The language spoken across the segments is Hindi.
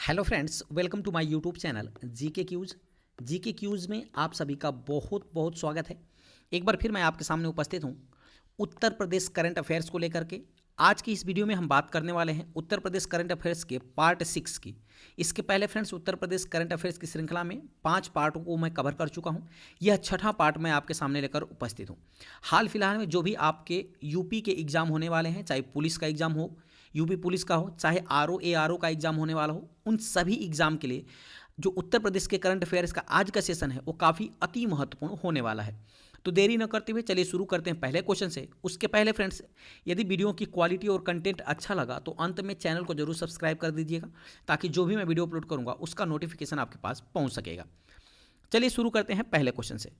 Hello friends, welcome to my YouTube channel GK quiz में आप सभी का बहुत बहुत स्वागत है। एक बार फिर मैं आपके सामने उपस्थित हूँ उत्तर प्रदेश करंट अफेयर्स को लेकर के। आज की इस वीडियो में हम बात करने वाले हैं उत्तर प्रदेश करंट अफेयर्स के पार्ट 6 की। इसके पहले friends Uttar Pradesh current affairs की श्रृंखला में 5 पार्टों को मैं कवर कर चुका हूँ। यह छठा पार्ट मैं आपके सामने लेकर उपस्थित हूँ। हाल फिलहाल में जो भी आपके यूपी के एग्जाम होने वाले हैं, चाहे पुलिस का एग्जाम हो, यूपी पुलिस का हो, चाहे आरओ का एग्जाम होने वाला हो, उन सभी एग्जाम के लिए जो उत्तर प्रदेश के करंट अफेयर्स का आज का सेशन है वो काफ़ी अति महत्वपूर्ण होने वाला है। तो देरी न करते हुए चलिए शुरू करते हैं पहले क्वेश्चन से। उसके पहले फ्रेंड्स, यदि वीडियो की क्वालिटी और कंटेंट अच्छा लगा तो अंत में चैनल को जरूर सब्सक्राइब कर दीजिएगा, ताकि जो भी मैं वीडियो अपलोड करूंगा उसका नोटिफिकेशन आपके पास पहुंच सकेगा। चलिए शुरू करते हैं पहले क्वेश्चन से।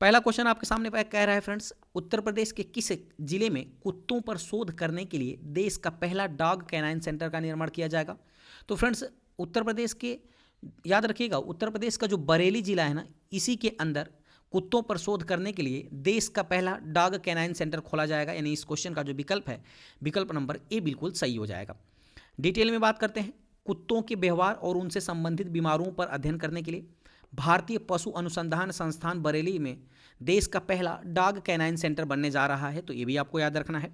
पहला क्वेश्चन आपके सामने कह रहा है फ्रेंड्स, उत्तर प्रदेश के किस जिले में कुत्तों पर शोध करने के लिए देश का पहला डॉग कैनाइन सेंटर का निर्माण किया जाएगा? तो फ्रेंड्स उत्तर प्रदेश के, याद रखिएगा, उत्तर प्रदेश का जो बरेली जिला है ना, इसी के अंदर कुत्तों पर शोध करने के लिए देश का पहला डॉग कैनाइन सेंटर खोला जाएगा। यानी इस क्वेश्चन का जो विकल्प है, विकल्प नंबर ए बिल्कुल सही हो जाएगा। डिटेल में बात करते हैं। कुत्तों के व्यवहार और उनसे संबंधित बीमारियों पर अध्ययन करने के लिए भारतीय पशु अनुसंधान संस्थान बरेली में देश का पहला डॉग कैनाइन सेंटर बनने जा रहा है, तो ये भी आपको याद रखना है।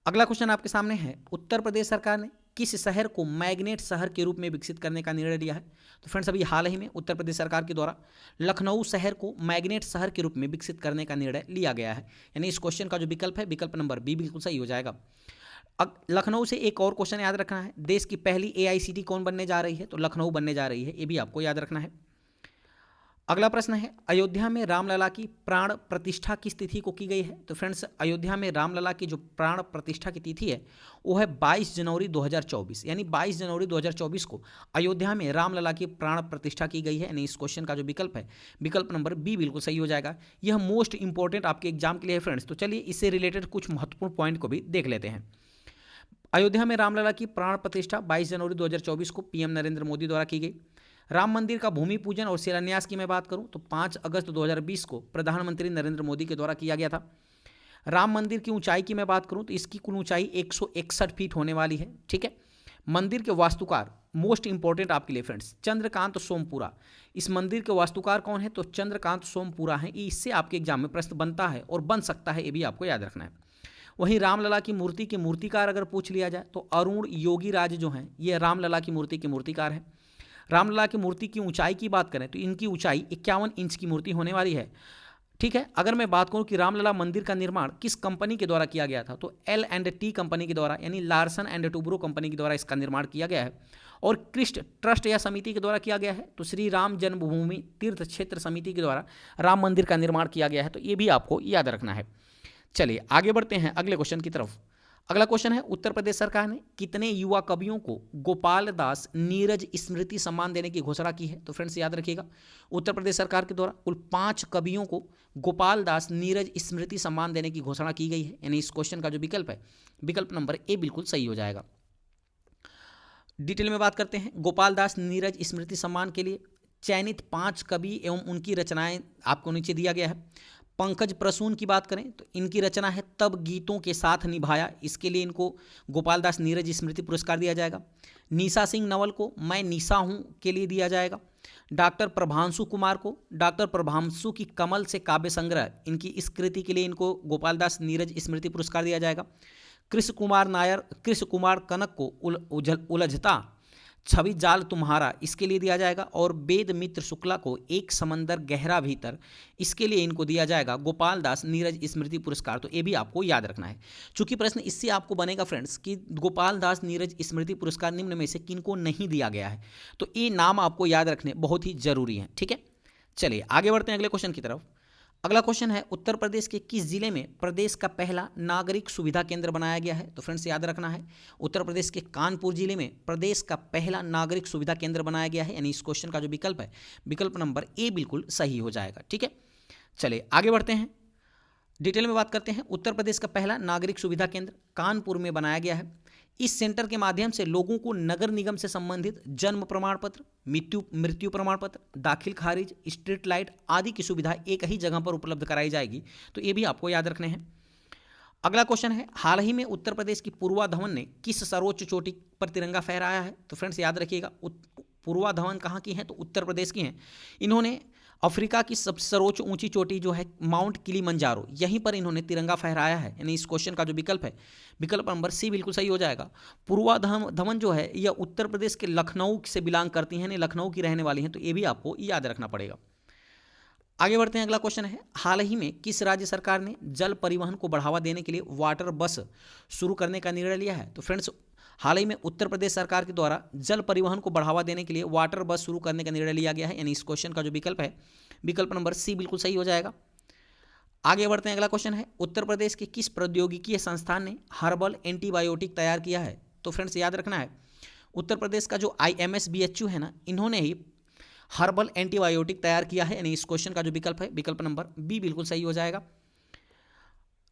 अगला क्वेश्चन आपके सामने है, उत्तर प्रदेश सरकार ने किस शहर को मैग्नेट शहर के रूप में विकसित करने का निर्णय लिया है? तो फ्रेंड्स अभी हाल ही में उत्तर प्रदेश सरकार के द्वारा लखनऊ शहर को मैग्नेट शहर के रूप में विकसित करने का निर्णय लिया गया है। यानी इस क्वेश्चन का जो विकल्प है, विकल्प नंबर बी बिल्कुल सही हो जाएगा। लखनऊ से एक और क्वेश्चन याद रखना है, देश की पहली एआईसीटी कौन बनने जा रही है? तो लखनऊ बनने जा रही है, ये भी आपको याद रखना है। अगला प्रश्न है, अयोध्या में रामलला की प्राण प्रतिष्ठा किस तिथि को की गई है? तो फ्रेंड्स अयोध्या में रामलला की जो प्राण प्रतिष्ठा की तिथि है वो है 22 जनवरी 2024। यानी 22 जनवरी 2024 को अयोध्या में रामलला की प्राण प्रतिष्ठा की गई है। यानी इस क्वेश्चन का जो विकल्प है, विकल्प नंबर बी बिल्कुल सही हो जाएगा। यह मोस्ट इंपॉर्टेंट आपके एग्जाम के लिए है फ्रेंड्स। तो चलिए इससे रिलेटेड कुछ महत्वपूर्ण पॉइंट को भी देख लेते हैं। अयोध्या में रामलला की प्राण प्रतिष्ठा 22 जनवरी 2024 को पीएम नरेंद्र मोदी द्वारा की गई। राम मंदिर का भूमि पूजन और शिलान्यास की मैं बात करूं तो 5 अगस्त 2020 को प्रधानमंत्री नरेंद्र मोदी के द्वारा किया गया था। राम मंदिर की ऊंचाई की मैं बात करूं तो इसकी कुल ऊंचाई 161 फीट होने वाली है। ठीक है। मंदिर के वास्तुकार, मोस्ट इंपॉर्टेंट आपके लिए फ्रेंड्स, चंद्रकांत सोमपुरा। इस मंदिर के वास्तुकार कौन है? तो चंद्रकांत सोमपुरा हैं। इससे आपके एग्जाम में प्रश्न बनता है और बन सकता है, ये भी आपको याद रखना है। वहीं रामलला की मूर्ति के मूर्तिकार अगर पूछ लिया जाए तो अरुण योगी राज जो हैं, ये रामलला की मूर्ति के मूर्तिकार हैं। रामलला की मूर्ति की ऊंचाई की बात करें तो इनकी ऊंचाई 51 इंच की मूर्ति होने वाली है। ठीक है। अगर मैं बात करूं कि रामलला मंदिर का निर्माण किस कंपनी के द्वारा किया गया था, तो L&T कंपनी के द्वारा, यानी लार्सन एंड टुब्रो कंपनी के द्वारा इसका निर्माण किया गया है। और क्रिस्ट ट्रस्ट या समिति के द्वारा किया गया है, तो श्री राम जन्मभूमि तीर्थ क्षेत्र समिति के द्वारा राम मंदिर का निर्माण किया गया है। तो ये भी आपको याद रखना है। चलिए आगे बढ़ते हैं अगले क्वेश्चन की तरफ। अगला क्वेश्चन है, उत्तर प्रदेश सरकार ने कितने युवा कवियों को गोपाल दास नीरज स्मृति सम्मान देने की घोषणा की है? तो फ्रेंड्स याद रखिएगा, उत्तर प्रदेश सरकार के द्वारा कुल 5 कवियों को गोपाल दास नीरज स्मृति सम्मान देने की घोषणा की गई है। यानी इस क्वेश्चन का जो विकल्प है, विकल्प नंबर ए बिल्कुल सही हो जाएगा। डिटेल में बात करते हैं। गोपाल दास नीरज स्मृति सम्मान के लिए चयनित 5 कवि एवं उनकी रचनाएं आपको नीचे दिया गया है। पंकज प्रसून की बात करें तो इनकी रचना है तब गीतों के साथ निभाया, इसके लिए इनको गोपाल दास नीरज स्मृति पुरस्कार दिया जाएगा। निशा सिंह नवल को मैं निशा हूँ के लिए दिया जाएगा। डॉक्टर प्रभांशु कुमार को डॉक्टर प्रभांशु की कमल से काव्य संग्रह, इनकी इस कृति के लिए इनको गोपाल दास नीरज स्मृति पुरस्कार दिया जाएगा। कृष्ण कुमार कनक को उलझता छवि जाल तुम्हारा, इसके लिए दिया जाएगा। और वेद मित्र शुक्ला को एक समंदर गहरा भीतर, इसके लिए इनको दिया जाएगा गोपाल दास नीरज स्मृति पुरस्कार। तो ये भी आपको याद रखना है। चूंकि प्रश्न इससे आपको बनेगा फ्रेंड्स कि गोपाल दास नीरज स्मृति पुरस्कार निम्न में से किनको नहीं दिया गया है, तो ये नाम आपको याद रखने बहुत ही जरूरी है। ठीक है। चलिए आगे बढ़ते हैं अगले क्वेश्चन की तरफ। अगला क्वेश्चन है, उत्तर प्रदेश के किस जिले में प्रदेश का पहला नागरिक सुविधा केंद्र बनाया गया है? तो फ्रेंड्स याद रखना है, उत्तर प्रदेश के कानपुर जिले में प्रदेश का पहला नागरिक सुविधा केंद्र बनाया गया है। यानी इस क्वेश्चन का जो विकल्प है, विकल्प नंबर ए बिल्कुल सही हो जाएगा। ठीक है। चलिए आगे बढ़ते हैं, डिटेल में बात करते हैं। उत्तर प्रदेश का पहला नागरिक सुविधा केंद्र कानपुर में बनाया गया है। इस सेंटर के माध्यम से लोगों को नगर निगम से संबंधित जन्म प्रमाण पत्र, मृत्यु प्रमाण पत्र, दाखिल खारिज, स्ट्रीट लाइट आदि की सुविधा एक ही जगह पर उपलब्ध कराई जाएगी। तो ये भी आपको याद रखने हैं। अगला क्वेश्चन है, हाल ही में उत्तर प्रदेश की पूर्वा धवन ने किस सर्वोच्च चोटी पर तिरंगा फहराया है? तो फ्रेंड्स याद रखिएगा, पूर्वा धवन कहाँ की हैं? तो उत्तर प्रदेश की हैं। इन्होंने अफ्रीका की सबसे सर्वोच्च ऊंची चोटी जो है माउंट किलिमंजारो, यहीं पर इन्होंने तिरंगा फहराया है। यानी इस क्वेश्चन का जो विकल्प है, विकल्प नंबर सी बिल्कुल सही हो जाएगा। पूर्वा धवन जो है यह उत्तर प्रदेश के लखनऊ से बिलोंग करती हैं, यानी लखनऊ की रहने वाली हैं, तो ये भी आपको याद रखना पड़ेगा। आगे बढ़ते हैं, अगला क्वेश्चन है, हाल ही में किस राज्य सरकार ने जल परिवहन को बढ़ावा देने के लिए वाटर बस शुरू करने का निर्णय लिया है? तो फ्रेंड्स हाल ही में उत्तर प्रदेश सरकार के द्वारा जल परिवहन को बढ़ावा देने के लिए वाटर बस शुरू करने का निर्णय लिया गया है। यानी इस क्वेश्चन का जो विकल्प है, विकल्प नंबर सी बिल्कुल सही हो जाएगा। आगे बढ़ते हैं, अगला क्वेश्चन है, उत्तर प्रदेश के किस प्रौद्योगिकी संस्थान ने हर्बल एंटीबायोटिक तैयार किया है? तो फ्रेंड्स याद रखना है, उत्तर प्रदेश का जो IMSBHU है ना, इन्होंने ही हर्बल एंटीबायोटिक तैयार किया है। यानी इस क्वेश्चन का जो विकल्प है, विकल्प नंबर बी बिल्कुल सही हो जाएगा।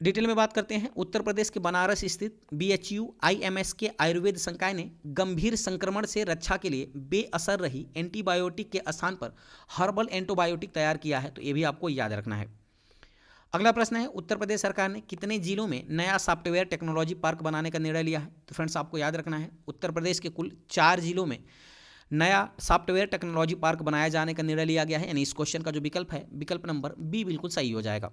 डिटेल में बात करते हैं, उत्तर प्रदेश के बनारस स्थित BHU IMS के आयुर्वेद संकाय ने गंभीर संक्रमण से रक्षा के लिए बेअसर रही एंटीबायोटिक के स्थान पर हर्बल एंटीबायोटिक तैयार किया है। तो ये भी आपको याद रखना है। अगला प्रश्न है, उत्तर प्रदेश सरकार ने कितने जिलों में नया सॉफ्टवेयर टेक्नोलॉजी पार्क बनाने का निर्णय लिया है? तो फ्रेंड्स आपको याद रखना है, उत्तर प्रदेश के कुल 4 जिलों में नया सॉफ्टवेयर टेक्नोलॉजी पार्क बनाया जाने का निर्णय लिया गया है। यानी इस क्वेश्चन का जो विकल्प है, विकल्प नंबर बी बिल्कुल सही हो जाएगा।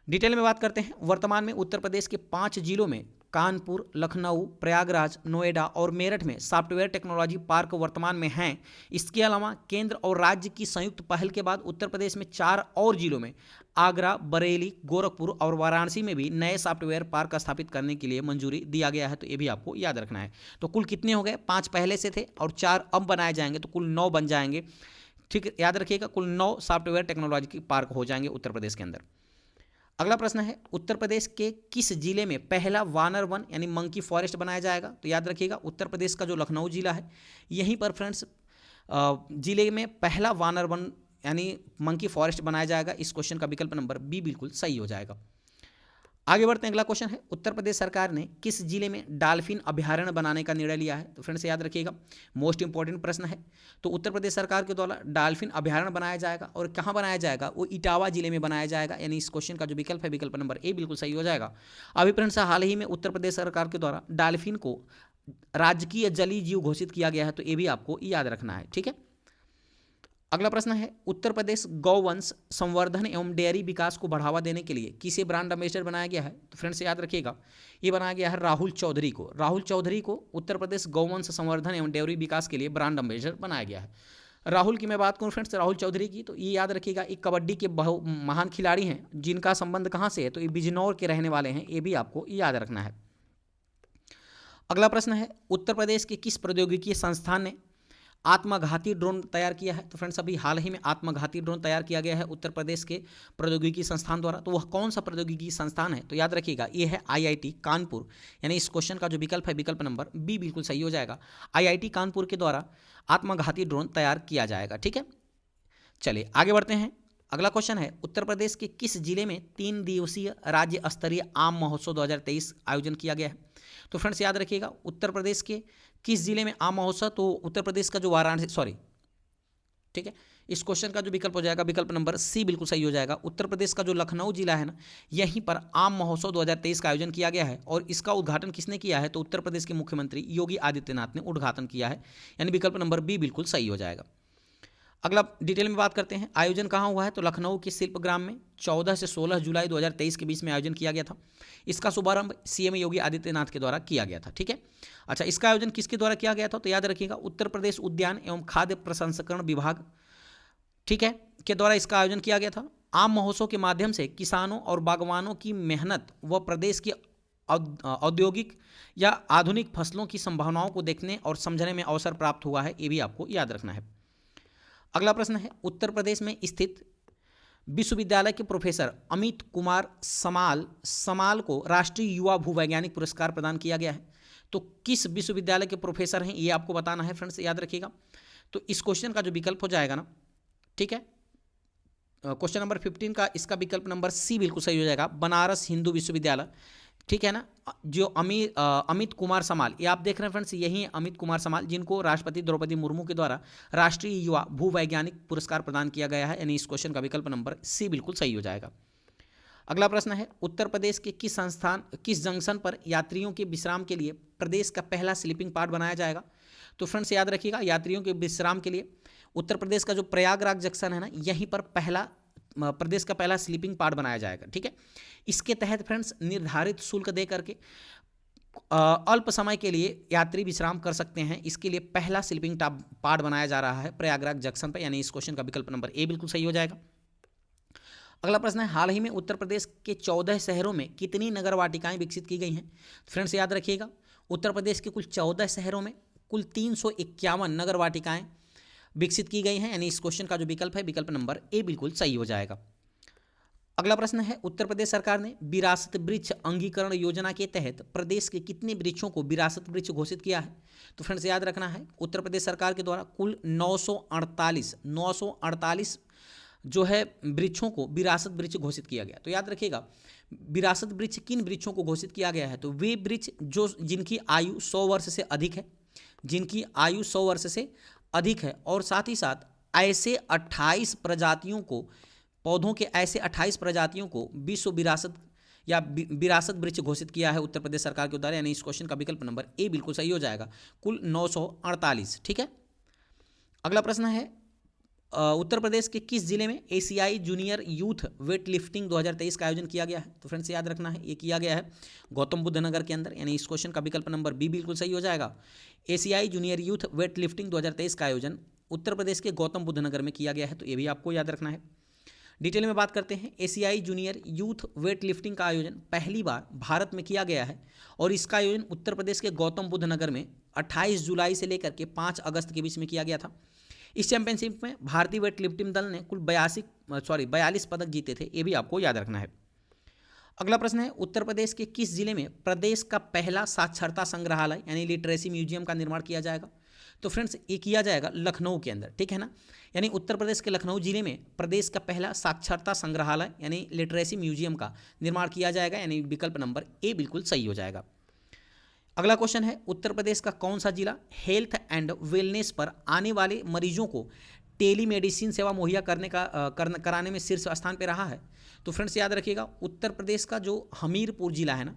डिटेल में बात करते हैं, वर्तमान में उत्तर प्रदेश के 5 जिलों में कानपुर, लखनऊ, प्रयागराज, नोएडा और मेरठ में सॉफ्टवेयर टेक्नोलॉजी पार्क वर्तमान में हैं। इसके अलावा केंद्र और राज्य की संयुक्त पहल के बाद उत्तर प्रदेश में 4 और जिलों में आगरा, बरेली, गोरखपुर और वाराणसी में भी नए सॉफ्टवेयर पार्क स्थापित करने के लिए मंजूरी दिया गया है। तो ये भी आपको याद रखना है। तो कुल कितने हो गए? 5 पहले से थे और 4 अब बनाए जाएंगे, तो कुल 9 बन जाएंगे। ठीक, याद रखिएगा, कुल 9 सॉफ्टवेयर टेक्नोलॉजी पार्क हो जाएंगे उत्तर प्रदेश के अंदर। अगला प्रश्न है, उत्तर प्रदेश के किस जिले में पहला वानर वन यानी मंकी फॉरेस्ट बनाया जाएगा? तो याद रखिएगा, उत्तर प्रदेश का जो लखनऊ जिला है, यहीं पर फ्रेंड्स जिले में पहला वानर वन यानी मंकी फॉरेस्ट बनाया जाएगा। इस क्वेश्चन का विकल्प नंबर बी बिल्कुल सही हो जाएगा। आगे बढ़ते हैं, अगला क्वेश्चन है, उत्तर प्रदेश सरकार ने किस जिले में डॉल्फिन अभयारण्य बनाने का निर्णय लिया है? तो फ्रेंड्स याद रखिएगा, मोस्ट इंपॉर्टेंट प्रश्न है। तो उत्तर प्रदेश सरकार के द्वारा डॉल्फिन अभयारण्य बनाया जाएगा, और कहाँ बनाया जाएगा? वो इटावा जिले में बनाया जाएगा। यानी इस क्वेश्चन का जो विकल्प है, विकल्प नंबर ए बिल्कुल सही हो जाएगा। अभी फ्रेंड्स हाल ही में उत्तर प्रदेश सरकार के द्वारा डॉल्फिन को राजकीय जलीय जीव घोषित किया गया है। तो ये भी आपको याद रखना है। ठीक है, अगला प्रश्न है, उत्तर प्रदेश गौवंश संवर्धन एवं डेयरी विकास को बढ़ावा देने के लिए किसे ब्रांड एम्बेसडर बनाया गया है? तो फ्रेंड्स याद रखिएगा, ये बनाया गया है राहुल चौधरी को। राहुल चौधरी को उत्तर प्रदेश गौवंश संवर्धन एवं डेयरी विकास के लिए ब्रांड एम्बेसडर बनाया गया है। राहुल की मैं बात करूं फ्रेंड्स, राहुल चौधरी की, तो ये याद रखिएगा, एक कबड्डी के महान खिलाड़ी हैं, जिनका संबंध कहाँ से है? तो ये बिजनौर के रहने वाले हैं। ये भी आपको याद रखना है। अगला प्रश्न है, उत्तर प्रदेश के किस प्रौद्योगिकी संस्थान ने आत्मघाती ड्रोन तैयार किया है? तो फ्रेंड्स अभी हाल ही में आत्मघाती ड्रोन तैयार किया गया है उत्तर प्रदेश के प्रौद्योगिकी संस्थान द्वारा। तो वह कौन सा प्रौद्योगिकी संस्थान है? तो याद रखिएगा, ये है IIT कानपुर। यानी इस क्वेश्चन का जो विकल्प है, विकल्प नंबर बी बिल्कुल सही हो जाएगा। IIT कानपुर के द्वारा आत्मघाती ड्रोन तैयार किया जाएगा। ठीक है, चलिए आगे बढ़ते हैं। अगला क्वेश्चन है, उत्तर प्रदेश के किस जिले में 3 दिवसीय राज्य स्तरीय आम महोत्सव 2023 आयोजन किया गया है? तो फ्रेंड्स याद रखिएगा, उत्तर प्रदेश के किस जिले में आम महोत्सव? तो उत्तर प्रदेश का जो वाराणसी, ठीक है, इस क्वेश्चन का जो विकल्प हो जाएगा, विकल्प नंबर सी बिल्कुल सही हो जाएगा। उत्तर प्रदेश का जो लखनऊ जिला है ना, यहीं पर आम महोत्सव 2023 का आयोजन किया गया है, और इसका उद्घाटन किसने किया है? तो उत्तर प्रदेश के मुख्यमंत्री योगी आदित्यनाथ ने उद्घाटन किया है। यानी विकल्प नंबर बी बिल्कुल सही हो जाएगा। अगला डिटेल में बात करते हैं, आयोजन कहाँ हुआ है? तो लखनऊ के शिल्पग्राम में 14 से 16 जुलाई 2023 के बीच में आयोजन किया गया था। इसका शुभारंभ CM योगी आदित्यनाथ के द्वारा किया गया था। ठीक है, अच्छा, इसका आयोजन किसके द्वारा किया गया था? तो याद रखिएगा, उत्तर प्रदेश उद्यान एवं खाद्य प्रसंस्करण विभाग, ठीक है, के द्वारा इसका आयोजन किया गया था। आम महोत्सव के माध्यम से किसानों और बागवानों की मेहनत व प्रदेश की औद्योगिक या आधुनिक फसलों की संभावनाओं को देखने और समझने में अवसर प्राप्त हुआ है। ये भी आपको याद रखना है। अगला प्रश्न है, उत्तर प्रदेश में स्थित विश्वविद्यालय के प्रोफेसर अमित कुमार समाल को राष्ट्रीय युवा भूवैज्ञानिक पुरस्कार प्रदान किया गया है। तो किस विश्वविद्यालय के प्रोफेसर हैं, ये आपको बताना है फ्रेंड्स, याद रखिएगा। तो इस क्वेश्चन का जो विकल्प हो जाएगा ना, ठीक है, क्वेश्चन नंबर 15 का इसका विकल्प नंबर सी बिल्कुल सही हो जाएगा, बनारस हिंदू विश्वविद्यालय। ठीक है ना, जो अमित कुमार समाल, ये आप देख रहे हैं फ्रेंड्स, यही अमित कुमार समाल, जिनको राष्ट्रपति द्रौपदी मुर्मू के द्वारा राष्ट्रीय युवा भूवैज्ञानिक पुरस्कार प्रदान किया गया है। यानी इस क्वेश्चन का विकल्प नंबर सी बिल्कुल सही हो जाएगा। अगला प्रश्न है, उत्तर प्रदेश के किस जंक्शन पर यात्रियों के विश्राम के लिए प्रदेश का पहला स्लीपिंग पार्ट बनाया जाएगा? तो फ्रेंड्स याद रखिएगा, यात्रियों के विश्राम के लिए उत्तर प्रदेश का जो प्रयागराज जंक्शन है ना, यहीं पर प्रदेश का पहला स्लीपिंग पार्ट बनाया जाएगा। ठीक है, इसके तहत फ्रेंड्स निर्धारित शुल्क दे करके अल्प समय के लिए यात्री विश्राम कर सकते हैं। इसके लिए पहला स्लीपिंग पार्ट बनाया जा रहा है प्रयागराज जंक्शन पर, यानी इस क्वेश्चन का विकल्प नंबर ए बिल्कुल सही हो जाएगा। अगला प्रश्न है, हाल ही में उत्तर प्रदेश के 14 शहरों में कितनी नगर वाटिकाएं विकसित की गई हैं? फ्रेंड्स याद रखिएगा, उत्तर प्रदेश के कुल 14 शहरों में कुल 351 नगर वाटिकाएं विकसित की गई हैं, यानी इस क्वेश्चन का जो विकल्प है विकल्प नंबर ए बिल्कुल सही हो जाएगा। अगला प्रश्न है, उत्तर प्रदेश सरकार ने विरासत वृक्ष अंगीकरण योजना के तहत प्रदेश के कितने वृक्षों को विरासत वृक्ष घोषित किया है? तो फ्रेंड्स याद रखना है, उत्तर प्रदेश सरकार के द्वारा कुल 948 जो है वृक्षों को विरासत वृक्ष घोषित किया गया। तो याद रखिएगा, विरासत वृक्ष किन वृक्षों को घोषित किया गया है? तो वे वृक्ष जिनकी आयु 100 वर्ष से अधिक है, जिनकी आयु 100 वर्ष से अधिक है, और साथ ही साथ ऐसे 28 प्रजातियों को, पौधों के ऐसे 28 प्रजातियों को विश्व विरासत या विरासत वृक्ष घोषित किया है उत्तर प्रदेश सरकार के द्वारा, यानी इस क्वेश्चन का विकल्प नंबर ए बिल्कुल सही हो जाएगा, कुल 948। ठीक है, अगला प्रश्न है, उत्तर प्रदेश के किस जिले में एशियाई जूनियर यूथ वेट लिफ्टिंग 2023 का आयोजन किया गया है? तो फ्रेंड्स याद रखना है, ये किया गया है गौतम बुद्ध नगर के अंदर, यानी इस क्वेश्चन का विकल्प नंबर बी बिल्कुल सही हो जाएगा। एशियाई जूनियर यूथ वेट लिफ्टिंग 2023 का आयोजन उत्तर प्रदेश के गौतम बुद्ध नगर में किया गया है, तो ये भी आपको याद रखना है। डिटेल में बात करते हैं, एशियाई जूनियर यूथ वेट लिफ्टिंग का आयोजन पहली बार भारत में किया गया है, और इसका आयोजन उत्तर प्रदेश के गौतम बुद्ध नगर में 28 जुलाई से लेकर के 5 अगस्त के बीच में किया गया था। इस चैंपियनशिप में भारतीय वेट लिफ्टिंग दल ने कुल 42 पदक जीते थे, ये भी आपको याद रखना है। अगला प्रश्न है, उत्तर प्रदेश के किस जिले में प्रदेश का पहला साक्षरता संग्रहालय यानी लिटरेसी म्यूजियम का निर्माण किया जाएगा? तो फ्रेंड्स ये किया जाएगा लखनऊ के अंदर, ठीक है ना, यानी उत्तर प्रदेश के लखनऊ जिले में प्रदेश का पहला साक्षरता संग्रहालय यानी लिटरेसी म्यूजियम का निर्माण किया जाएगा, यानी विकल्प नंबर ए बिल्कुल सही हो जाएगा। अगला क्वेश्चन है, उत्तर प्रदेश का कौन सा जिला हेल्थ एंड वेलनेस पर आने वाले मरीजों को टेलीमेडिसिन सेवा मुहैया कराने में शीर्ष स्थान पर रहा है? तो फ्रेंड्स याद रखिएगा, उत्तर प्रदेश का जो हमीरपुर जिला है ना,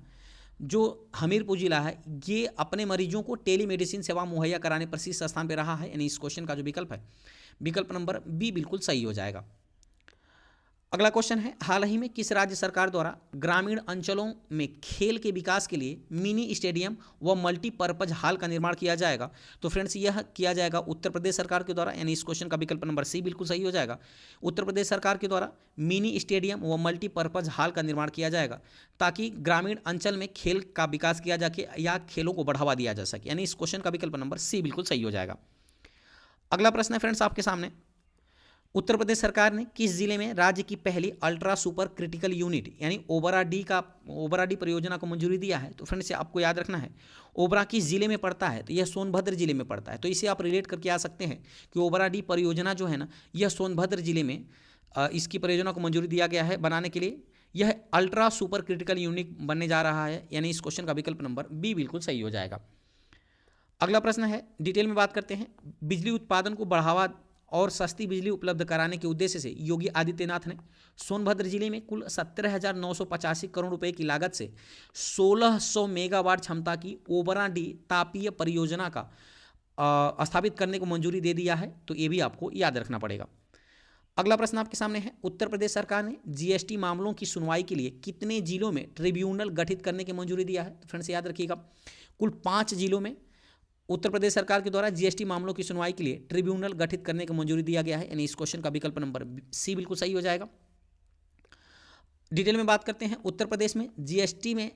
जो हमीरपुर जिला है, ये अपने मरीजों को टेलीमेडिसिन सेवा मुहैया कराने पर शीर्ष स्थान पर रहा है, यानी इस क्वेश्चन का जो विकल्प है विकल्प नंबर बी बिल्कुल सही हो जाएगा। अगला क्वेश्चन है, हाल ही में किस राज्य सरकार द्वारा ग्रामीण अंचलों में खेल के विकास के लिए मिनी स्टेडियम व मल्टीपर्पज हॉल का निर्माण किया जाएगा? तो फ्रेंड्स यह किया जाएगा उत्तर प्रदेश सरकार के द्वारा, यानी इस क्वेश्चन का विकल्प नंबर सी बिल्कुल सही हो जाएगा। उत्तर प्रदेश सरकार के द्वारा मिनी स्टेडियम व मल्टीपर्पज हॉल का निर्माण किया जाएगा ताकि ग्रामीण अंचल में खेल का विकास किया जाके या खेलों को बढ़ावा दिया जा सके, यानी इस क्वेश्चन का विकल्प नंबर सी बिल्कुल सही हो जाएगा। अगला प्रश्न है फ्रेंड्स आपके सामने, उत्तर प्रदेश सरकार ने किस जिले में राज्य की पहली अल्ट्रा सुपर क्रिटिकल यूनिट यानी ओबरा डी परियोजना को मंजूरी दिया है? तो फ्रेंड्स आपको याद रखना है, ओबरा किस जिले में पड़ता है? तो यह सोनभद्र जिले में पड़ता है, तो इसे आप रिलेट करके आ सकते हैं कि ओबरा डी परियोजना जो है ना, यह सोनभद्र जिले में इसकी परियोजना को मंजूरी दिया गया है बनाने के लिए। यह अल्ट्रा सुपर क्रिटिकल यूनिट बनने जा रहा है, यानी इस क्वेश्चन का विकल्प नंबर बी बिल्कुल सही हो जाएगा। अगला प्रश्न है, डिटेल में बात करते हैं, बिजली उत्पादन को बढ़ावा और सस्ती बिजली उपलब्ध कराने के उद्देश्य से योगी आदित्यनाथ ने सोनभद्र जिले में कुल 17,985 करोड़ रुपए की लागत से 1600 मेगावाट क्षमता की ओबरा डी तापीय परियोजना का स्थापित करने को मंजूरी दे दिया है, तो ये भी आपको याद रखना पड़ेगा। अगला प्रश्न आपके सामने है, उत्तर प्रदेश सरकार ने जीएसटी मामलों की सुनवाई के लिए कितने जिलों में ट्रिब्यूनल गठित करने की मंजूरी दिया है? तो फ्रेंड्स याद रखिएगा, कुल 5 जिलों में उत्तर प्रदेश सरकार के द्वारा जीएसटी मामलों की सुनवाई के लिए ट्रिब्यूनल गठित करने की मंजूरी दिया गया है, यानी इस क्वेश्चन का विकल्प नंबर सी बिल्कुल सही हो जाएगा। डिटेल में बात करते हैं, उत्तर प्रदेश में जीएसटी में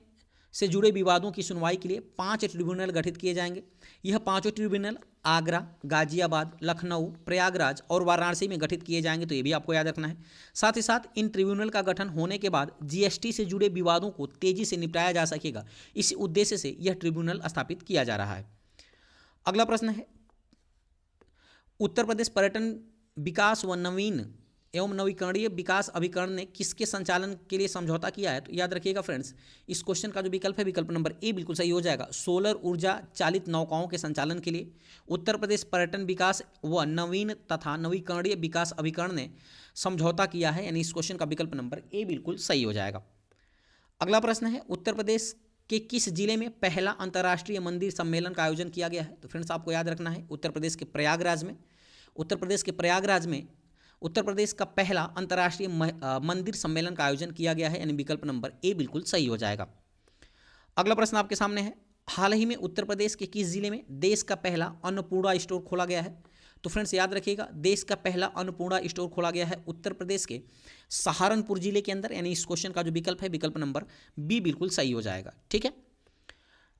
से जुड़े विवादों की सुनवाई के लिए 5 ट्रिब्यूनल गठित किए जाएंगे। यह 5 ट्रिब्यूनल आगरा, गाजियाबाद, लखनऊ, प्रयागराज और वाराणसी में गठित किए जाएंगे, तो ये भी आपको याद रखना है। साथ ही साथ इन ट्रिब्यूनल का गठन होने के बाद जीएसटी से जुड़े विवादों को तेजी से निपटाया जा सकेगा, इस उद्देश्य से यह ट्रिब्यूनल स्थापित किया जा रहा है। अगला प्रश्न है, उत्तर प्रदेश पर्यटन विकास व नवीन एवं नवीकरणीय विकास अभिकरण ने किसके संचालन के लिए समझौता किया है? तो याद रखिएगा फ्रेंड्स, इस क्वेश्चन का जो विकल्प है विकल्प नंबर ए बिल्कुल सही हो जाएगा। सोलर ऊर्जा चालित नौकाओं के संचालन के लिए उत्तर प्रदेश पर्यटन विकास व नवीन तथा नवीकरणीय विकास अभिकरण ने समझौता किया है, यानी इस क्वेश्चन का विकल्प नंबर ए बिल्कुल सही हो जाएगा। अगला प्रश्न है, उत्तर प्रदेश के किस जिले में पहला अंतर्राष्ट्रीय मंदिर सम्मेलन का आयोजन किया गया है? तो फ्रेंड्स आपको याद रखना है, उत्तर प्रदेश के प्रयागराज में। उत्तर प्रदेश के प्रयागराज में उत्तर प्रदेश का पहला अंतर्राष्ट्रीय मंदिर सम्मेलन का आयोजन किया गया है, यानी विकल्प नंबर ए बिल्कुल सही हो जाएगा। अगला प्रश्न आपके सामने है, हाल ही में उत्तर प्रदेश के किस जिले में देश का पहला अन्नपूर्णा स्टोर खोला गया है? तो फ्रेंड्स याद रखिएगा, देश का पहला अन्नपूर्णा स्टोर खोला गया है उत्तर प्रदेश के सहारनपुर जिले के अंदर, यानी इस क्वेश्चन का जो विकल्प है विकल्प नंबर बी बिल्कुल सही हो जाएगा। ठीक है,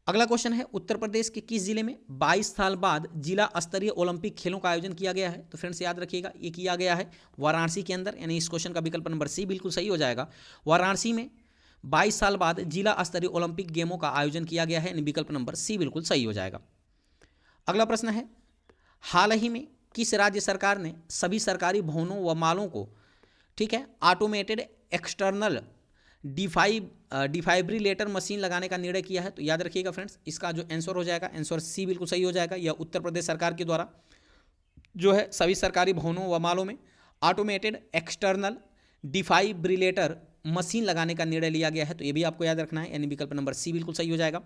अगला क्वेश्चन है, उत्तर प्रदेश के किस जिले में 22 साल बाद जिला स्तरीय ओलंपिक खेलों का आयोजन किया गया है? तो फ्रेंड्स याद रखिएगा, ये किया गया है वाराणसी के अंदर, यानी इस क्वेश्चन का विकल्प नंबर सी बिल्कुल सही हो जाएगा। वाराणसी में 22 साल बाद जिला स्तरीय ओलंपिक गेमों का आयोजन किया गया है, यानी विकल्प नंबर सी बिल्कुल सही हो जाएगा। अगला प्रश्न है, हाल ही में किस राज्य सरकार ने सभी सरकारी भवनों व मालों को, ठीक है, ऑटोमेटेड एक्सटर्नल डिफाइब्रिलेटर मशीन लगाने का निर्णय किया है? तो याद रखिएगा फ्रेंड्स, इसका जो आंसर हो जाएगा, आंसर सी बिल्कुल सही हो जाएगा। यह उत्तर प्रदेश सरकार के द्वारा जो है सभी सरकारी भवनों व मालों में ऑटोमेटेड एक्सटर्नल डिफाइब्रिलेटर मशीन लगाने का निर्णय लिया गया है, तो ये भी आपको याद रखना है, यानी विकल्प नंबर सी बिल्कुल सही हो जाएगा।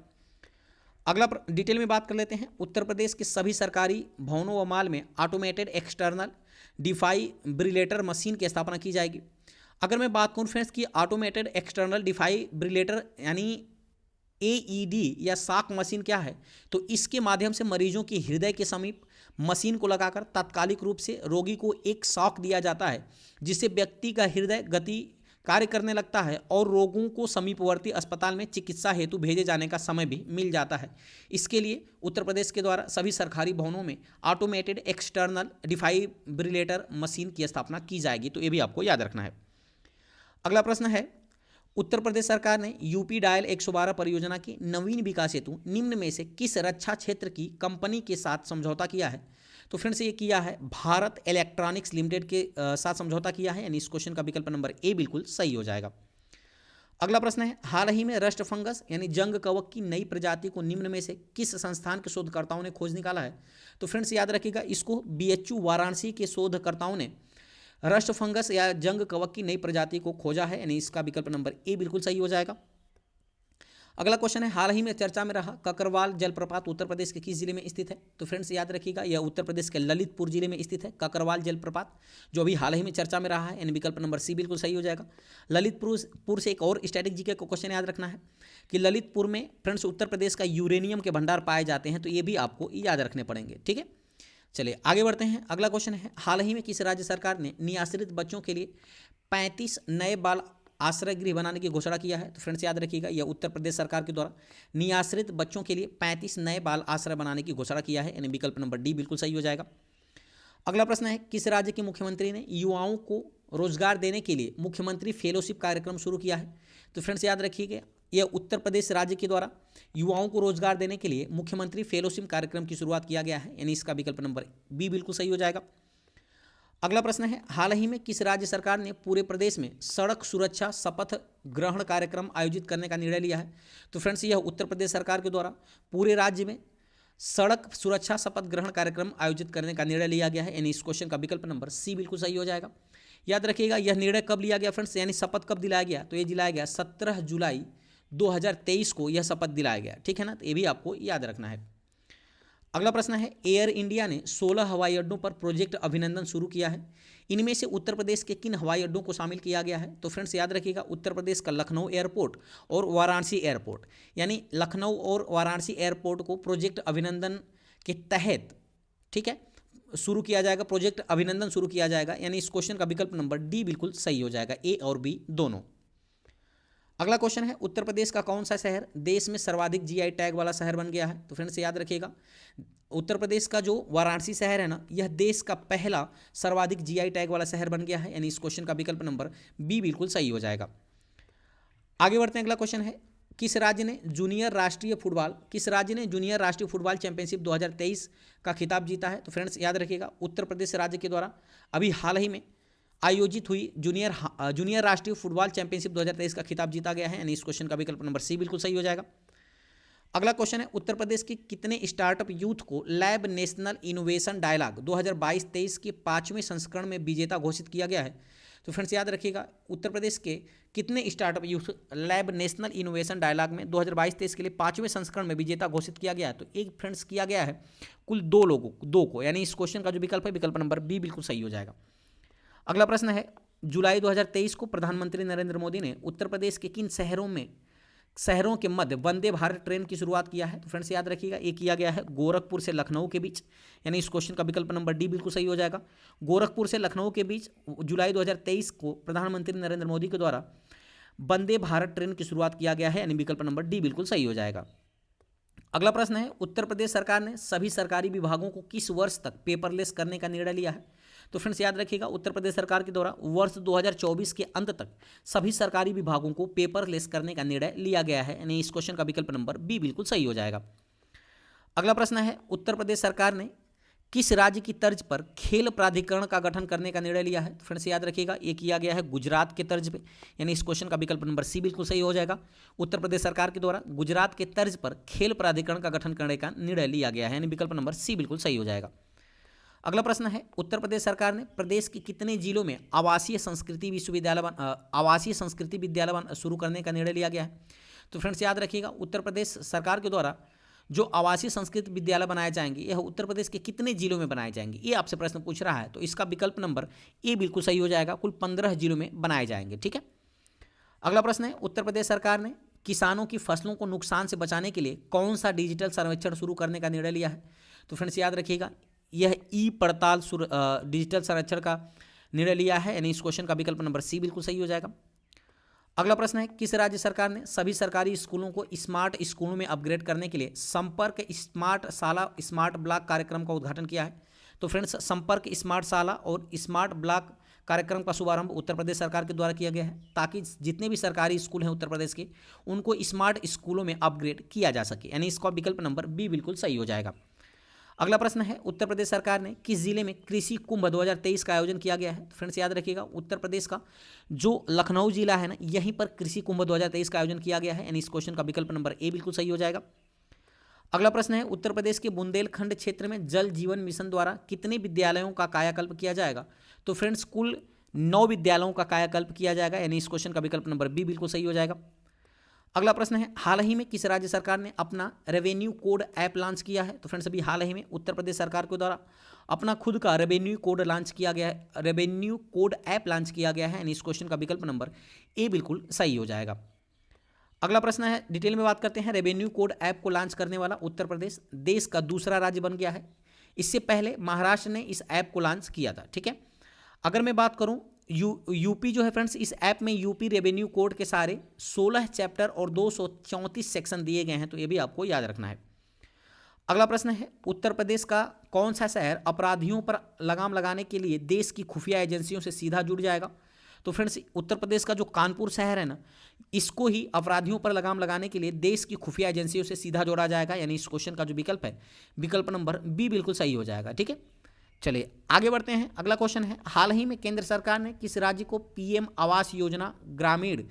अगला डिटेल में बात कर लेते हैं, उत्तर प्रदेश के सभी सरकारी भवनों व माल में ऑटोमेटेड एक्सटर्नल डिफाइब्रिलेटर मशीन की स्थापना की जाएगी। अगर मैं बात करूं फ्रेंड्स कि ऑटोमेटेड एक्सटर्नल डिफाइब्रिलेटर यानी AED या शॉक मशीन क्या है, तो इसके माध्यम से मरीजों की हृदय के समीप मशीन को लगाकर तात्कालिक रूप से रोगी को एक शॉक दिया जाता है, जिससे व्यक्ति का हृदय गति कार्य करने लगता है और रोगों को समीपवर्ती अस्पताल में चिकित्सा हेतु भेजे जाने का समय भी मिल जाता है। इसके लिए उत्तर प्रदेश के द्वारा सभी सरकारी भवनों में ऑटोमेटेड एक्सटर्नल डिफाइब्रिलेटर मशीन की स्थापना की जाएगी, तो ये भी आपको याद रखना है। अगला प्रश्न है, उत्तर प्रदेश सरकार ने यूपी डायल 112 परियोजना की नवीन विकास हेतु निम्न में से किस रक्षा क्षेत्र की कंपनी के साथ समझौता किया है? तो फ्रेंड्स ये किया है भारत इलेक्ट्रॉनिक्स लिमिटेड के साथ समझौता किया है, यानी इस क्वेश्चन का विकल्प नंबर ए बिल्कुल सही हो जाएगा। अगला प्रश्न है, हाल ही में रस्ट फंगस यानी जंग कवक की नई प्रजाति को निम्न में से किस संस्थान के शोधकर्ताओं ने खोज निकाला है? तो फ्रेंड्स याद रखिएगा, इसको BHU वाराणसी के शोधकर्ताओं ने रस्ट फंगस या जंग कवक की नई प्रजाति को खोजा है, यानी इसका विकल्प नंबर ए बिल्कुल सही हो जाएगा। अगला क्वेश्चन है, हाल ही में चर्चा में रहा ककरवाल जलप्रपात उत्तर प्रदेश के किस जिले में स्थित है? तो फ्रेंड्स याद रखिएगा, यह उत्तर प्रदेश के ललितपुर जिले में स्थित है ककरवाल जलप्रपात, जो अभी हाल ही में चर्चा में रहा है, यानी विकल्प नंबर सी बिल्कुल सही हो जाएगा। ललितपुर से एक और स्टैटिक जीके को क्वेश्चन याद रखना है कि ललितपुर में फ्रेंड्स उत्तर प्रदेश का यूरेनियम के भंडार पाए जाते हैं, तो ये भी आपको याद रखने पड़ेंगे। ठीक है, चलिए आगे बढ़ते हैं। अगला क्वेश्चन है, हाल ही में किस राज्य सरकार ने निराश्रित बच्चों के लिए 35 नए बाल आश्रय गृह बनाने की घोषणा किया है? तो फ्रेंड्स याद रखिएगा, यह उत्तर प्रदेश सरकार के द्वारा निराश्रित बच्चों के लिए 35 नए बाल आश्रय बनाने की घोषणा किया है, यानी विकल्प नंबर डी बिल्कुल सही हो जाएगा। अगला प्रश्न है, किस राज्य के मुख्यमंत्री ने युवाओं को रोजगार देने के लिए मुख्यमंत्री फेलोशिप कार्यक्रम शुरू किया है? तो फ्रेंड्स याद रखिएगा, यह उत्तर प्रदेश राज्य के द्वारा युवाओं को रोजगार देने के लिए मुख्यमंत्री फेलोशिप कार्यक्रम की शुरुआत किया गया है, यानी इसका विकल्प नंबर बी बिल्कुल सही हो जाएगा। अगला प्रश्न है, हाल ही में किस राज्य सरकार ने पूरे प्रदेश में सड़क सुरक्षा शपथ ग्रहण कार्यक्रम आयोजित करने का निर्णय लिया है? तो फ्रेंड्स यह उत्तर प्रदेश सरकार के द्वारा पूरे राज्य में सड़क सुरक्षा शपथ ग्रहण कार्यक्रम आयोजित करने का निर्णय लिया गया है, यानी इस क्वेश्चन का विकल्प नंबर सी बिल्कुल सही हो जाएगा। याद रखिएगा, यह निर्णय कब लिया गया फ्रेंड्स, यानी शपथ कब दिलाया गया? तो ये दिलाया गया 17 जुलाई 2023 को यह शपथ दिलाया गया। ठीक है ना, तो ये भी आपको याद रखना है। अगला प्रश्न है, एयर इंडिया ने 16 हवाई अड्डों पर प्रोजेक्ट अभिनंदन शुरू किया है, इनमें से उत्तर प्रदेश के किन हवाई अड्डों को शामिल किया गया है? तो फ्रेंड्स याद रखिएगा, उत्तर प्रदेश का लखनऊ एयरपोर्ट और वाराणसी एयरपोर्ट, यानी लखनऊ और वाराणसी एयरपोर्ट को प्रोजेक्ट अभिनंदन के तहत, ठीक है, शुरू किया जाएगा, प्रोजेक्ट अभिनंदन शुरू किया जाएगा, यानी इस क्वेश्चन का विकल्प नंबर डी बिल्कुल सही हो जाएगा, ए और बी दोनों। अगला क्वेश्चन है, उत्तर प्रदेश का कौन सा शहर देश में सर्वाधिक GI टैग वाला शहर बन गया है? तो फ्रेंड्स याद रखिएगा, उत्तर प्रदेश का जो वाराणसी शहर है ना, यह देश का पहला सर्वाधिक GI टैग वाला शहर बन गया है, यानी इस क्वेश्चन का विकल्प नंबर बी बिल्कुल सही हो जाएगा। आगे बढ़ते हैं। अगला क्वेश्चन है, किस राज्य ने जूनियर राष्ट्रीय फुटबॉल चैंपियनशिप 2023 का खिताब जीता है? तो फ्रेंड्स याद रखिएगा, उत्तर प्रदेश राज्य के द्वारा अभी हाल ही में आयोजित हुई जूनियर राष्ट्रीय फुटबॉल चैंपियनशिप 2023 का खिताब जीता गया है, यानी इस क्वेश्चन का विकल्प नंबर सी बिल्कुल सही हो जाएगा। अगला क्वेश्चन है, उत्तर प्रदेश के कितने स्टार्टअप यूथ को लैब नेशनल इनोवेशन डायलॉग 2022-23 के 5वें संस्करण में विजेता घोषित किया गया है? तो फ्रेंड्स याद रखिएगा, उत्तर प्रदेश के कितने startup youth lab national innovation dialogue में 2022-23 के लिए 5वें संस्करण में विजेता घोषित किया गया है? तो एक फ्रेंड्स किया गया है कुल दो को, यानी इस क्वेश्चन का जो विकल्प है विकल्प नंबर बी बिल्कुल सही हो जाएगा। अगला प्रश्न है, जुलाई 2023 को प्रधानमंत्री नरेंद्र मोदी ने उत्तर प्रदेश के किन शहरों के मध्य वंदे भारत ट्रेन की शुरुआत किया है? तो फ्रेंड्स याद रखिएगा, ये किया गया है गोरखपुर से लखनऊ के बीच, यानी इस क्वेश्चन का विकल्प नंबर डी बिल्कुल सही हो जाएगा। गोरखपुर से लखनऊ के बीच जुलाई 2023 को प्रधानमंत्री नरेंद्र मोदी के द्वारा वंदे भारत ट्रेन की शुरुआत किया गया है, यानी विकल्प नंबर डी बिल्कुल सही हो जाएगा। अगला प्रश्न है, उत्तर प्रदेश सरकार ने सभी सरकारी विभागों को किस वर्ष तक पेपरलेस करने का निर्णय लिया है? तो फ्रेंड्स याद रखिएगा, उत्तर प्रदेश सरकार के द्वारा वर्ष 2024 के अंत तक सभी सरकारी विभागों को पेपरलेस करने का निर्णय लिया गया है, यानी इस क्वेश्चन का विकल्प नंबर बी बिल्कुल सही हो जाएगा। अगला प्रश्न है, उत्तर प्रदेश सरकार ने किस राज्य की तर्ज पर खेल प्राधिकरण का गठन करने का निर्णय लिया है? तो फ्रेंड्स याद रखिएगा, ये किया गया है गुजरात के तर्ज पे, यानी इस क्वेश्चन का विकल्प नंबर सी बिल्कुल सही हो जाएगा। उत्तर प्रदेश सरकार के द्वारा गुजरात के तर्ज पर खेल प्राधिकरण का गठन करने का निर्णय लिया गया है, यानी विकल्प नंबर सी बिल्कुल सही हो जाएगा। अगला प्रश्न है, उत्तर प्रदेश सरकार ने प्रदेश के कितने जिलों में आवासीय संस्कृति विद्यालय शुरू करने का निर्णय लिया गया है? तो फ्रेंड्स याद रखिएगा, उत्तर प्रदेश सरकार के द्वारा जो आवासीय संस्कृत विद्यालय बनाए जाएंगे यह उत्तर प्रदेश के कितने जिलों में बनाए जाएंगे, ये आपसे प्रश्न पूछ रहा है। तो इसका विकल्प नंबर ए बिल्कुल सही हो जाएगा, कुल 15 जिलों में बनाए जाएंगे। ठीक है। अगला प्रश्न है, उत्तर प्रदेश सरकार ने किसानों की फसलों को नुकसान से बचाने के लिए कौन सा डिजिटल सर्वेक्षण शुरू करने का निर्णय लिया है? तो फ्रेंड्स याद रखिएगा, यह ई पड़ताल डिजिटल सर्वेक्षण का निर्णय लिया है, यानी इस क्वेश्चन का विकल्प नंबर सी बिल्कुल सही हो जाएगा। अगला प्रश्न है, किस राज्य सरकार ने सभी सरकारी स्कूलों को स्मार्ट स्कूलों में अपग्रेड करने के लिए संपर्क स्मार्ट शाला स्मार्ट ब्लॉक कार्यक्रम का उद्घाटन किया है? तो फ्रेंड्स, संपर्क स्मार्ट शाला और स्मार्ट ब्लॉक कार्यक्रम का शुभारंभ उत्तर प्रदेश सरकार के द्वारा किया गया है, ताकि जितने भी सरकारी स्कूल हैं उत्तर प्रदेश के उनको स्मार्ट स्कूलों में अपग्रेड किया जा सके, यानी इसका विकल्प नंबर बी बिल्कुल सही हो जाएगा। अगला प्रश्न है, उत्तर प्रदेश सरकार ने किस जिले में कृषि कुंभ 2023 का आयोजन किया गया है? तो फ्रेंड्स याद रखिएगा, उत्तर प्रदेश का जो लखनऊ जिला है ना, यहीं पर कृषि कुंभ 2023 का आयोजन किया गया है, यानी इस क्वेश्चन का विकल्प नंबर ए बिल्कुल सही हो जाएगा। अगला प्रश्न है, उत्तर प्रदेश के बुंदेलखंड क्षेत्र में जल जीवन मिशन द्वारा कितने विद्यालयों का कायाकल्प किया जाएगा? तो फ्रेंड्स, कुल 9 विद्यालयों का कायाकल्प किया जाएगा, यानी इस क्वेश्चन का विकल्प नंबर बी बिल्कुल सही हो जाएगा। अगला प्रश्न है, हाल ही में किस राज्य सरकार ने अपना रेवेन्यू कोड ऐप लॉन्च किया है? तो फ्रेंड्स, अभी हाल ही में उत्तर प्रदेश सरकार के द्वारा अपना खुद का रेवेन्यू कोड लॉन्च किया गया है, रेवेन्यू कोड ऐप लॉन्च किया गया है, यानी इस क्वेश्चन का विकल्प नंबर ए बिल्कुल सही हो जाएगा। अगला प्रश्न है, डिटेल में बात करते हैं, रेवेन्यू कोड ऐप को लॉन्च करने वाला उत्तर प्रदेश देश का दूसरा राज्य बन गया है। इससे पहले महाराष्ट्र ने इस ऐप को लॉन्च किया था। ठीक है। अगर मैं बात करूं, यूपी जो है फ्रेंड्स, इस ऐप में यूपी रेवेन्यू कोड के सारे 16 चैप्टर और 234 सेक्शन दिए गए हैं, तो ये भी आपको याद रखना है। अगला प्रश्न है, उत्तर प्रदेश का कौन सा शहर अपराधियों पर लगाम लगाने के लिए देश की खुफिया एजेंसियों से सीधा जुड़ जाएगा? तो फ्रेंड्स, उत्तर प्रदेश का जो कानपुर शहर है ना, इसको ही अपराधियों पर लगाम लगाने के लिए देश की खुफिया एजेंसियों से सीधा जोड़ा जाएगा, यानी इस क्वेश्चन का जो विकल्प है विकल्प नंबर बी बिल्कुल सही हो जाएगा। ठीक है। चलिए आगे बढ़ते हैं। अगला क्वेश्चन है, हाल ही में केंद्र सरकार ने किस राज्य को पीएम आवास योजना ग्रामीण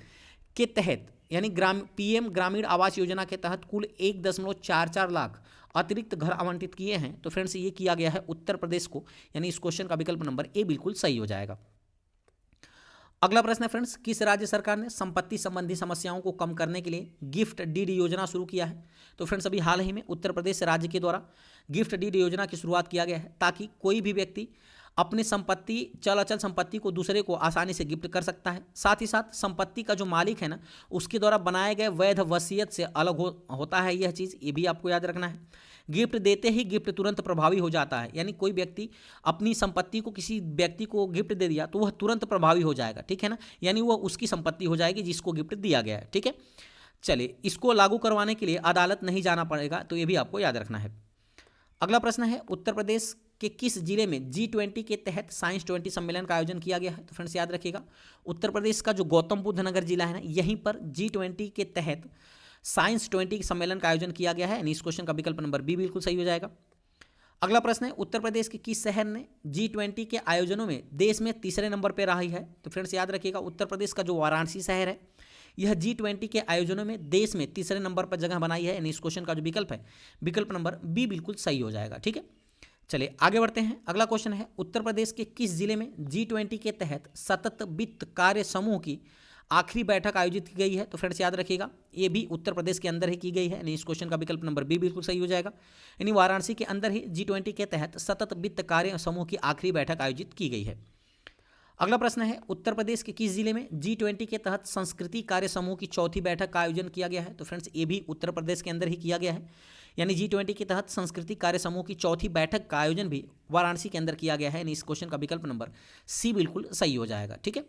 के तहत, यानी पीएम ग्रामीण आवास योजना के तहत कुल 1.44 लाख अतिरिक्त घर आवंटित किए हैं? तो फ्रेंड्स, ये किया गया है उत्तर प्रदेश को, यानी इस क्वेश्चन का विकल्प नंबर ए बिल्कुल सही हो जाएगा। अगला प्रश्न है फ्रेंड्स, किस राज्य सरकार ने संपत्ति संबंधी समस्याओं को कम करने के लिए गिफ्ट डीड योजना शुरू किया है? तो फ्रेंड्स, अभी हाल ही में उत्तर प्रदेश राज्य के द्वारा गिफ्ट डीड योजना की शुरुआत किया गया है, ताकि कोई भी व्यक्ति अपनी संपत्ति, चल अचल संपत्ति को दूसरे को आसानी से गिफ्ट कर सकता है। साथ ही साथ संपत्ति का जो मालिक है ना, उसके द्वारा बनाए गए वैध वसीयत से अलग होता है यह चीज़, ये भी आपको याद रखना है। गिफ्ट देते ही गिफ्ट तुरंत प्रभावी हो जाता है, यानी कोई व्यक्ति अपनी संपत्ति को किसी व्यक्ति को गिफ्ट दे दिया तो वह तुरंत प्रभावी हो जाएगा। ठीक है ना, यानी वह उसकी संपत्ति हो जाएगी जिसको गिफ्ट दिया गया है। ठीक है। चलिए, इसको लागू करवाने के लिए अदालत नहीं जाना पड़ेगा, तो ये भी आपको याद रखना है। अगला प्रश्न है, उत्तर प्रदेश के किस जिले में G20 के तहत साइंस 20 सम्मेलन का आयोजन किया गया है? तो फ्रेंड्स, याद रखिएगा, उत्तर प्रदेश का जो गौतम बुद्ध नगर जिला है ना, यहीं पर G20 के तहत साइंस 20 सम्मेलन का आयोजन किया गया है, यानी इस क्वेश्चन का विकल्प नंबर बी बिल्कुल सही हो जाएगा। अगला प्रश्न है, उत्तर प्रदेश के किस शहर ने G20 के आयोजनों में देश में तीसरे नंबर पर रही है? तो फ्रेंड्स याद रखिएगा, उत्तर प्रदेश का जो वाराणसी शहर है यह G20 के आयोजनों में देश में तीसरे नंबर पर जगह बनाई है। यानी इस क्वेश्चन का जो विकल्प है, विकल्प नंबर बी बिल्कुल सही हो जाएगा। ठीक है, चलिए आगे बढ़ते हैं। अगला क्वेश्चन है, उत्तर प्रदेश के किस जिले में G20 के तहत सतत वित्त कार्य समूह की आखिरी बैठक आयोजित की गई है? तो फ्रेंड्स याद रखिएगा, ये भी उत्तर प्रदेश के अंदर ही की गई है। यानी इस क्वेश्चन का विकल्प नंबर बी बिल्कुल सही हो जाएगा। यानी वाराणसी के अंदर ही G20 के तहत सतत वित्त कार्य समूह की आखिरी बैठक आयोजित की गई है। अगला प्रश्न है, उत्तर प्रदेश के किस जिले में G20 के तहत संस्कृति कार्य समूह की चौथी बैठक का आयोजन किया गया है? तो फ्रेंड्स ये भी उत्तर प्रदेश के अंदर ही किया गया है। यानी G20 के तहत संस्कृति कार्य समूह की चौथी बैठक का आयोजन भी वाराणसी के अंदर किया गया है। यानी इस क्वेश्चन का विकल्प नंबर सी बिल्कुल सही हो जाएगा। ठीक है,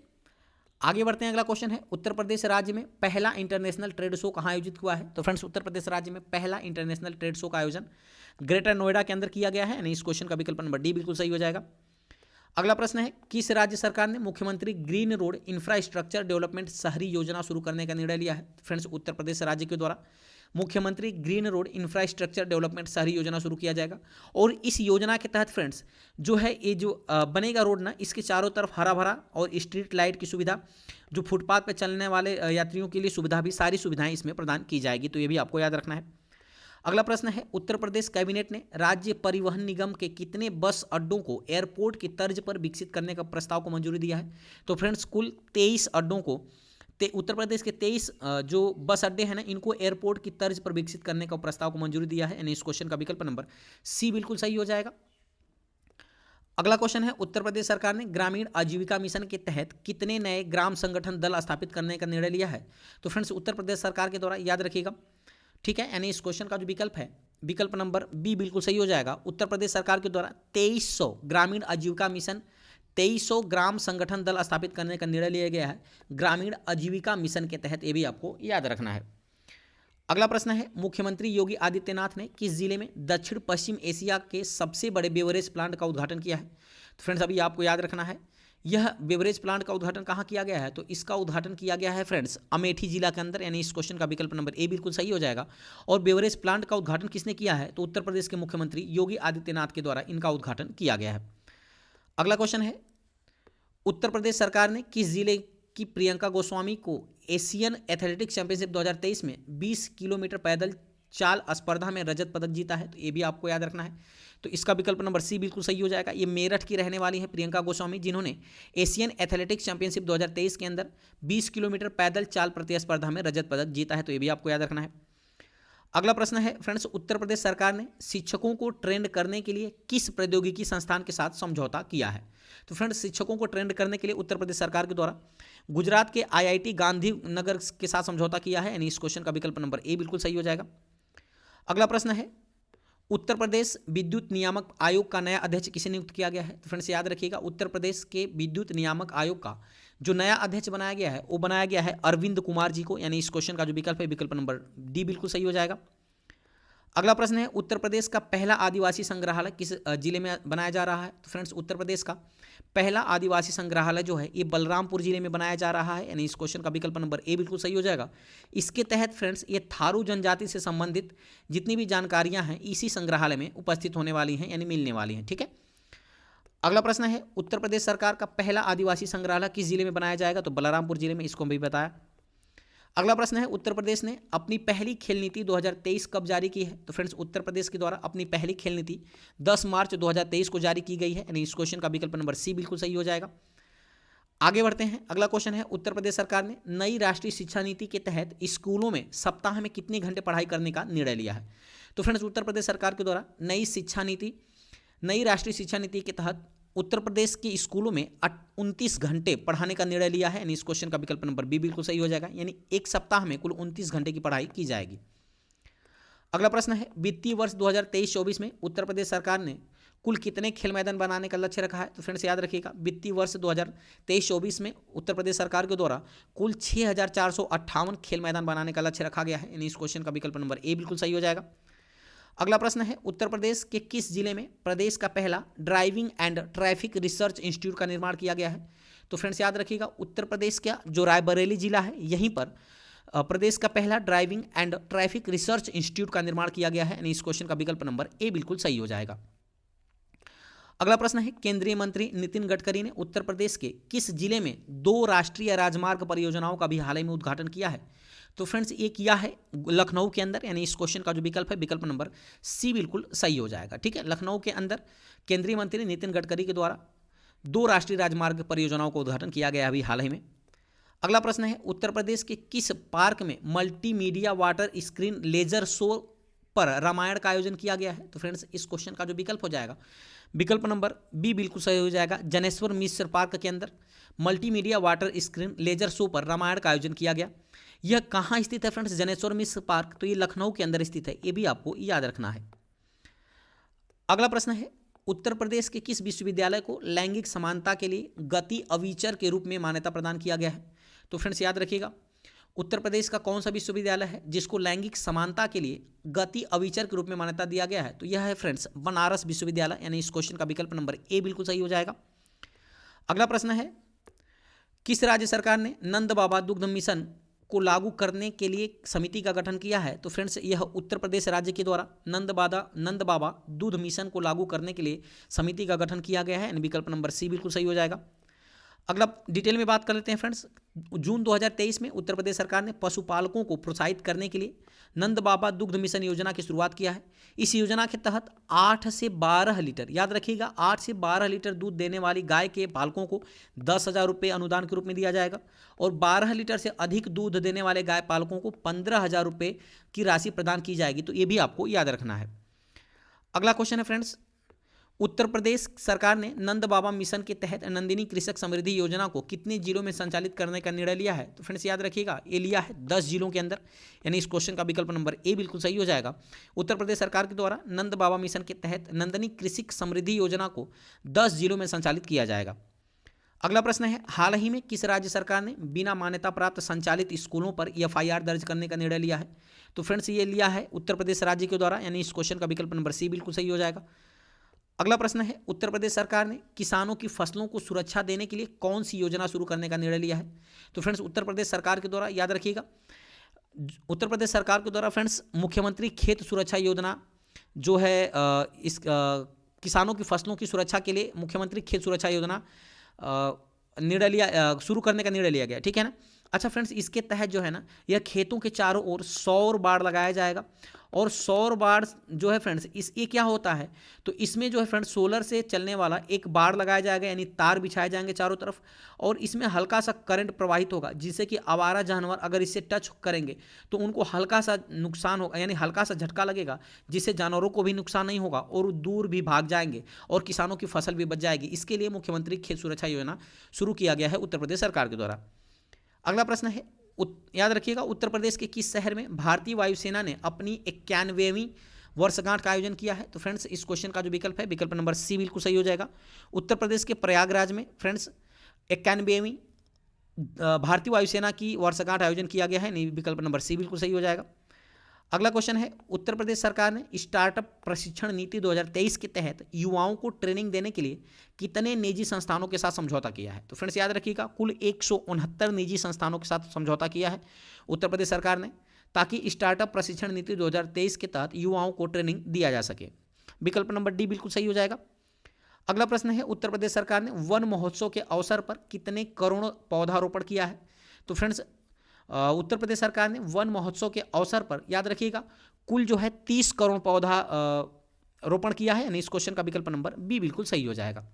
आगे बढ़ते हैं। अगला क्वेश्चन है, उत्तर प्रदेश राज्य में पहला इंटरनेशनल ट्रेड शो कहाँ आयोजित हुआ है? तो फ्रेंड्स उत्तर प्रदेश राज्य में पहला इंटरनेशनल ट्रेड शो का आयोजन ग्रेटर नोएडा के अंदर किया गया है। यानी इस क्वेश्चन का विकल्प नंबर डी बिल्कुल सही हो जाएगा। अगला प्रश्न है, किस राज्य सरकार ने मुख्यमंत्री ग्रीन रोड इंफ्रास्ट्रक्चर डेवलपमेंट शहरी योजना शुरू करने का निर्णय लिया है? फ्रेंड्स उत्तर प्रदेश राज्य के द्वारा मुख्यमंत्री ग्रीन रोड इंफ्रास्ट्रक्चर डेवलपमेंट शहरी योजना शुरू किया जाएगा। और इस योजना के तहत फ्रेंड्स जो है ये जो बनेगा रोड ना, इसके चारों तरफ हरा भरा और स्ट्रीट लाइट की सुविधा, जो फुटपाथ पर चलने वाले यात्रियों के लिए सुविधा भी, सारी सुविधाएं इसमें प्रदान की जाएगी। तो ये भी आपको याद रखना है। अगला प्रश्न है, उत्तर प्रदेश कैबिनेट ने राज्य परिवहन निगम के कितने बस अड्डों को एयरपोर्ट की तर्ज पर विकसित करने का प्रस्ताव को मंजूरी दिया है? तो फ्रेंड्स कुल 23 अड्डों को, उत्तर प्रदेश के 23 जो बस अड्डे हैं ना, इनको एयरपोर्ट की तर्ज पर विकसित करने का प्रस्ताव को मंजूरी दिया है। यानी इस क्वेश्चन का विकल्प नंबर सी बिल्कुल सही हो जाएगा। अगला क्वेश्चन है, उत्तर प्रदेश सरकार ने ग्रामीण आजीविका मिशन के तहत कितने नए ग्राम संगठन दल स्थापित करने का निर्णय लिया है? तो फ्रेंड्स उत्तर प्रदेश सरकार के द्वारा, याद रखिएगा, ठीक है, यानी इस क्वेश्चन का जो विकल्प है, विकल्प नंबर बी बिल्कुल सही हो जाएगा। उत्तर प्रदेश सरकार के द्वारा 2300 ग्रामीण आजीविका मिशन, 2300 ग्राम संगठन दल स्थापित करने का निर्णय लिया गया है ग्रामीण आजीविका मिशन के तहत। ये भी आपको याद रखना है। अगला प्रश्न है, मुख्यमंत्री योगी आदित्यनाथ ने किस जिले में दक्षिण पश्चिम एशिया के सबसे बड़े बेवरेज प्लांट का उद्घाटन किया है? तो फ्रेंड्स अभी आपको याद रखना है, यह बेवरेज प्लांट का उद्घाटन कहाँ किया गया है? तो इसका उद्घाटन किया गया है फ्रेंड्स अमेठी जिला के अंदर। यानी इस क्वेश्चन का विकल्प नंबर ए बिल्कुल सही हो जाएगा। और बेवरेज प्लांट का उद्घाटन किसने किया है? तो उत्तर प्रदेश के मुख्यमंत्री योगी आदित्यनाथ के द्वारा इनका उद्घाटन किया गया है। अगला क्वेश्चन है, उत्तर प्रदेश सरकार ने किस जिले की प्रियंका गोस्वामी को एशियन एथलेटिक्स चैंपियनशिप 2023 में 20 किलोमीटर पैदल चाल स्पर्धा में रजत पदक जीता है? तो ये भी आपको याद रखना है। तो इसका विकल्प नंबर सी बिल्कुल सही हो जाएगा। ये मेरठ की रहने वाली हैं प्रियंका गोस्वामी, जिन्होंने एशियन एथलेटिक्स चैंपियनशिप 2023 के अंदर 20 किलोमीटर पैदल चाल प्रतिस्पर्धा में रजत पदक जीता है। तो ये भी आपको याद रखना है। अगला प्रश्न है फ्रेंड्स, उत्तर प्रदेश सरकार ने शिक्षकों को ट्रेंड करने के लिए किस प्रौद्योगिकी संस्थान के साथ समझौता किया है? तो फ्रेंड्स शिक्षकों को ट्रेंड करने के लिए उत्तर प्रदेश सरकार के द्वारा गुजरात के IIT गांधीनगर के साथ समझौता किया है। यानी इस क्वेश्चन का विकल्प नंबर ए बिल्कुल सही हो जाएगा। अगला प्रश्न है, उत्तर प्रदेश विद्युत नियामक आयोग का नया अध्यक्ष किसे नियुक्त किया गया है? तो फ्रेंड्स याद रखिएगा, उत्तर प्रदेश के विद्युत नियामक आयोग का जो नया अध्यक्ष बनाया गया है वो बनाया गया है अरविंद कुमार जी को। यानी इस क्वेश्चन का जो विकल्प है, विकल्प नंबर डी बिल्कुल सही हो जाएगा। अगला प्रश्न है, उत्तर प्रदेश का पहला आदिवासी संग्रहालय किस जिले में बनाया जा रहा है? तो फ्रेंड्स उत्तर प्रदेश का पहला आदिवासी संग्रहालय जो है ये बलरामपुर जिले में बनाया जा रहा है। यानी इस क्वेश्चन का विकल्प नंबर ए बिल्कुल सही हो जाएगा। इसके तहत फ्रेंड्स ये थारू जनजाति से संबंधित जितनी भी जानकारियां हैं इसी संग्रहालय में उपस्थित होने वाली हैं, यानी मिलने वाली हैं। ठीक है, अगला प्रश्न है, उत्तर प्रदेश सरकार का पहला आदिवासी संग्रहालय किस जिले में बनाया जाएगा? तो बलरामपुर जिले में, इसको भी बताया। अगला प्रश्न है, उत्तर प्रदेश ने अपनी पहली खेल नीति 2023 कब जारी की है? तो फ्रेंड्स उत्तर प्रदेश के द्वारा अपनी पहली खेल नीति 10 मार्च 2023 को जारी की गई है। यानी इस क्वेश्चन का विकल्प नंबर सी बिल्कुल सही हो जाएगा। आगे बढ़ते हैं। अगला क्वेश्चन है, उत्तर प्रदेश सरकार ने नई राष्ट्रीय शिक्षा नीति के तहत स्कूलों में सप्ताह में कितने घंटे पढ़ाई करने का निर्णय लिया है? तो फ्रेंड्स उत्तर प्रदेश सरकार के द्वारा नई राष्ट्रीय शिक्षा नीति के तहत उत्तर प्रदेश के स्कूलों में 29 घंटे पढ़ाने का निर्णय लिया है। यानी इस क्वेश्चन का विकल्प नंबर बी बिल्कुल सही हो जाएगा। यानी एक सप्ताह में कुल 29 घंटे की पढ़ाई की जाएगी। अगला प्रश्न है, वित्तीय वर्ष 2023-24 में उत्तर प्रदेश सरकार ने कुल कितने खेल मैदान बनाने का लक्ष्य रखा है? तो फ्रेंड्स याद रखिएगा, वित्तीय वर्ष 2023-24 में उत्तर प्रदेश सरकार के द्वारा कुल 6458 खेल मैदान बनाने का लक्ष्य रखा गया है। यानी इस क्वेश्चन का विकल्प नंबर ए बिल्कुल सही हो जाएगा। अगला प्रश्न है, उत्तर प्रदेश के किस जिले में प्रदेश का पहला driving and traffic research institute का निर्माण किया गया है? तो फ्रेंड्स याद रखिएगा, उत्तर प्रदेश का जो रायबरेली जिला है यहीं पर प्रदेश का पहला driving and traffic research institute का निर्माण किया गया है। यानी इस क्वेश्चन का विकल्प नंबर ए बिल्कुल सही हो जाएगा। अगला प्रश्न है, केंद्रीय मंत्री नितिन गडकरी ने उत्तर प्रदेश के किस जिले में 2 राष्ट्रीय राजमार्ग परियोजनाओं का भी हाल ही में उद्घाटन किया है? तो फ्रेंड्स ये किया है लखनऊ के अंदर, यानी इस क्वेश्चन का जो विकल्प है विकल्प नंबर सी बिल्कुल सही हो जाएगा। ठीक है, लखनऊ के अंदर केंद्रीय मंत्री नितिन गडकरी के द्वारा 2 राष्ट्रीय राजमार्ग परियोजनाओं का उद्घाटन किया गया अभी हाल ही में। अगला प्रश्न है, उत्तर प्रदेश के किस पार्क में multimedia water screen laser show पर रामायण का आयोजन किया गया है? तो फ्रेंड्स इस क्वेश्चन का जो विकल्प हो जाएगा विकल्प नंबर बी बिल्कुल सही हो जाएगा। जनेश्वर मिश्र पार्क के अंदर multimedia water screen laser show पर रामायण का आयोजन किया गया। यह कहाँ स्थित है फ्रेंड्स? जनेश्वर मिश्र पार्क, तो ये लखनऊ के अंदर स्थित है, ये भी आपको याद रखना है। अगला प्रश्न है, उत्तर प्रदेश के किस विश्वविद्यालय को लैंगिक समानता के लिए गति अविचर के रूप में मान्यता प्रदान किया गया है? तो फ्रेंड्स याद रखिएगा, उत्तर प्रदेश का कौन सा विश्वविद्यालय है जिसको लैंगिक समानता के लिए गति अविचर के रूप में मान्यता दिया गया है? तो यह है फ्रेंड्स बनारस विश्वविद्यालय, यानी इस क्वेश्चन का विकल्प नंबर ए बिल्कुल सही हो जाएगा। अगला प्रश्न है, किस राज्य सरकार ने नंद बाबा दुग्ध मिशन को लागू करने के लिए समिति का गठन किया है? तो फ्रेंड्स यह उत्तर प्रदेश राज्य के द्वारा नंद बाबा दूध मिशन को लागू करने के लिए समिति का गठन किया गया है, यानी विकल्प नंबर सी बिल्कुल सही हो जाएगा। अगला डिटेल में बात कर लेते हैं फ्रेंड्स। जून 2023 में उत्तर प्रदेश सरकार ने पशुपालकों को प्रोत्साहित करने के लिए नंद बाबा दुग्ध मिशन योजना की शुरुआत किया है। इस योजना के तहत 8 से 12 लीटर, याद रखिएगा 8 से 12 लीटर दूध देने वाली गाय के पालकों को 10,000 रुपये अनुदान के रूप में दिया जाएगा और 12 लीटर से अधिक दूध देने वाले गाय पालकों को 15,000 रुपये की राशि प्रदान की जाएगी। तो ये भी आपको याद रखना है। अगला क्वेश्चन है फ्रेंड्स, उत्तर प्रदेश सरकार ने नंद बाबा मिशन के तहत नंदिनी कृषक समृद्धि योजना को कितने जिलों में संचालित करने का निर्णय लिया है? तो फ्रेंड्स याद रखिएगा ये लिया है 10 जिलों के अंदर, यानी इस क्वेश्चन का विकल्प नंबर ए बिल्कुल सही हो जाएगा। उत्तर प्रदेश सरकार के द्वारा नंद बाबा मिशन के तहत नंदिनी कृषक समृद्धि योजना को 10 जिलों में संचालित किया जाएगा। अगला प्रश्न है, हाल ही में किस राज्य सरकार ने बिना मान्यता प्राप्त संचालित स्कूलों पर FIR दर्ज करने का निर्णय लिया है? तो फ्रेंड्स ये लिया है उत्तर प्रदेश राज्य के द्वारा, यानी इस क्वेश्चन का विकल्प नंबर सी बिल्कुल सही हो जाएगा। अगला प्रश्न है, उत्तर प्रदेश सरकार ने किसानों की फसलों को सुरक्षा देने के लिए कौन सी योजना शुरू करने का निर्णय लिया है? तो फ्रेंड्स उत्तर प्रदेश सरकार के द्वारा, याद रखिएगा उत्तर प्रदेश सरकार के द्वारा फ्रेंड्स मुख्यमंत्री खेत सुरक्षा योजना जो है इस किसानों की फसलों की सुरक्षा के लिए मुख्यमंत्री खेत सुरक्षा योजना निर्णय लिया, शुरू करने का निर्णय लिया गया, ठीक है ना। अच्छा फ्रेंड्स, इसके तहत जो है ना यह खेतों के चारों ओर सौर बाड़ लगाया जाएगा और सौर बाड़ जो है फ्रेंड्स ये क्या होता है, तो इसमें जो है फ्रेंड्स सोलर से चलने वाला एक बाड़ लगाया जाएगा, यानी तार बिछाए जाएंगे चारों तरफ और इसमें हल्का सा करंट प्रवाहित होगा जिससे कि आवारा जानवर अगर इससे टच करेंगे तो उनको हल्का सा नुकसान होगा, यानी हल्का सा झटका लगेगा जिससे जानवरों को भी नुकसान नहीं होगा और दूर भी भाग जाएंगे और किसानों की फसल भी बच जाएगी। इसके लिए मुख्यमंत्री खेत सुरक्षा योजना शुरू किया गया है उत्तर प्रदेश सरकार के द्वारा। अगला प्रश्न है, याद रखिएगा उत्तर प्रदेश के किस शहर में भारतीय वायुसेना ने अपनी 91वीं वर्षगांठ का आयोजन किया है? तो फ्रेंड्स इस क्वेश्चन का जो विकल्प है विकल्प नंबर सी बिल्कुल सही हो जाएगा। उत्तर प्रदेश के प्रयागराज में फ्रेंड्स 91वीं भारतीय वायुसेना की वर्षगांठ आयोजन किया गया है, नहीं विकल्प नंबर सी बिल्कुल सही हो जाएगा। अगला क्वेश्चन है, उत्तर प्रदेश सरकार ने स्टार्टअप प्रशिक्षण नीति 2023 के तहत युवाओं को ट्रेनिंग देने के लिए कितने निजी संस्थानों के साथ समझौता किया है? तो फ्रेंड्स याद रखिएगा कुल 169 निजी संस्थानों के साथ समझौता किया है उत्तर प्रदेश सरकार ने, ताकि स्टार्टअप प्रशिक्षण नीति 2023 के तहत युवाओं को ट्रेनिंग दिया जा सके। विकल्प नंबर डी बिल्कुल सही हो जाएगा। अगला प्रश्न है, उत्तर प्रदेश सरकार ने वन महोत्सव के अवसर पर कितने करोड़ पौधारोपण किया है? तो फ्रेंड्स उत्तर प्रदेश सरकार ने वन महोत्सव के अवसर पर, याद रखिएगा कुल जो है 30 करोड़ पौधा रोपण किया है, यानी इस क्वेश्चन का विकल्प नंबर बी बिल्कुल सही हो जाएगा।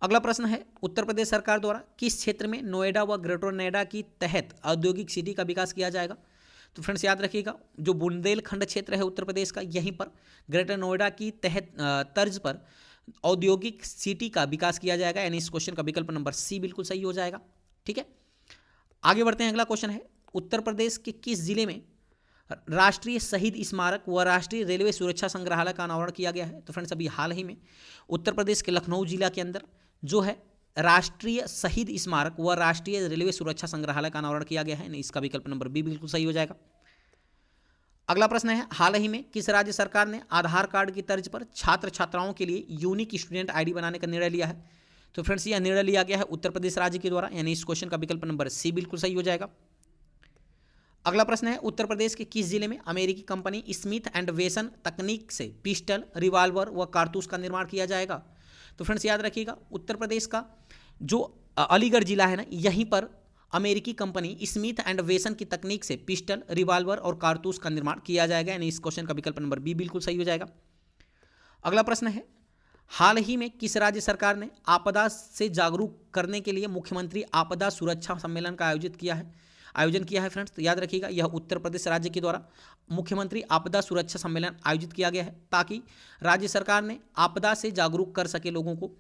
अगला प्रश्न है, उत्तर प्रदेश सरकार द्वारा किस क्षेत्र में नोएडा व ग्रेटर नोएडा की तहत औद्योगिक सिटी का विकास किया जाएगा? तो फ्रेंड्स याद रखिएगा जो बुंदेलखंड क्षेत्र है उत्तर प्रदेश का, यहीं पर ग्रेटर नोएडा की तहत तर्ज पर औद्योगिक सिटी का विकास किया जाएगा, यानी इस क्वेश्चन का विकल्प नंबर सी बिल्कुल सही हो जाएगा। ठीक है, आगे बढ़ते हैं। अगला क्वेश्चन है, उत्तर प्रदेश के किस जिले में राष्ट्रीय शहीद स्मारक व राष्ट्रीय रेलवे सुरक्षा संग्रहालय का अनावरण किया गया है? तो फ्रेंड्स अभी हाल ही में उत्तर प्रदेश के लखनऊ जिला के अंदर जो है राष्ट्रीय शहीद स्मारक व राष्ट्रीय रेलवे सुरक्षा संग्रहालय का अनावरण किया गया है, इसका विकल्प नंबर बी बिल्कुल सही हो जाएगा। अगला प्रश्न है, हाल ही में किस राज्य सरकार ने आधार कार्ड की तर्ज पर छात्र छात्राओं के लिए यूनिक स्टूडेंट आईडी बनाने का निर्णय लिया है? तो फ्रेंड्स यह निर्णय लिया गया है उत्तर प्रदेश राज्य के द्वारा, यानी इस क्वेश्चन का विकल्प नंबर सी बिल्कुल सही हो जाएगा। अगला प्रश्न है उत्तर प्रदेश के किस जिले में अमेरिकी कंपनी स्मिथ एंड वेसन तकनीक से पिस्टल, रिवॉल्वर व कारतूस का निर्माण किया जाएगा? तो फ्रेंड्स याद रखिएगा, उत्तर प्रदेश का जो अलीगढ़ जिला है ना, यहीं पर अमेरिकी कंपनी स्मिथ एंड वेसन की तकनीक से पिस्टल, रिवॉल्वर और कारतूस का निर्माण किया जाएगा, यानी इस क्वेश्चन का विकल्प नंबर बी बिल्कुल सही हो जाएगा। अगला प्रश्न है हाल ही में किस राज्य सरकार ने आपदा से जागरूक करने के लिए मुख्यमंत्री आपदा सुरक्षा सम्मेलन का आयोजन किया है फ्रेंड्स? तो याद रखिएगा, यह उत्तर प्रदेश राज्य के द्वारा मुख्यमंत्री आपदा सुरक्षा सम्मेलन आयोजित किया गया है ताकि राज्य सरकार ने आपदा से जागरूक कर सके लोगों को।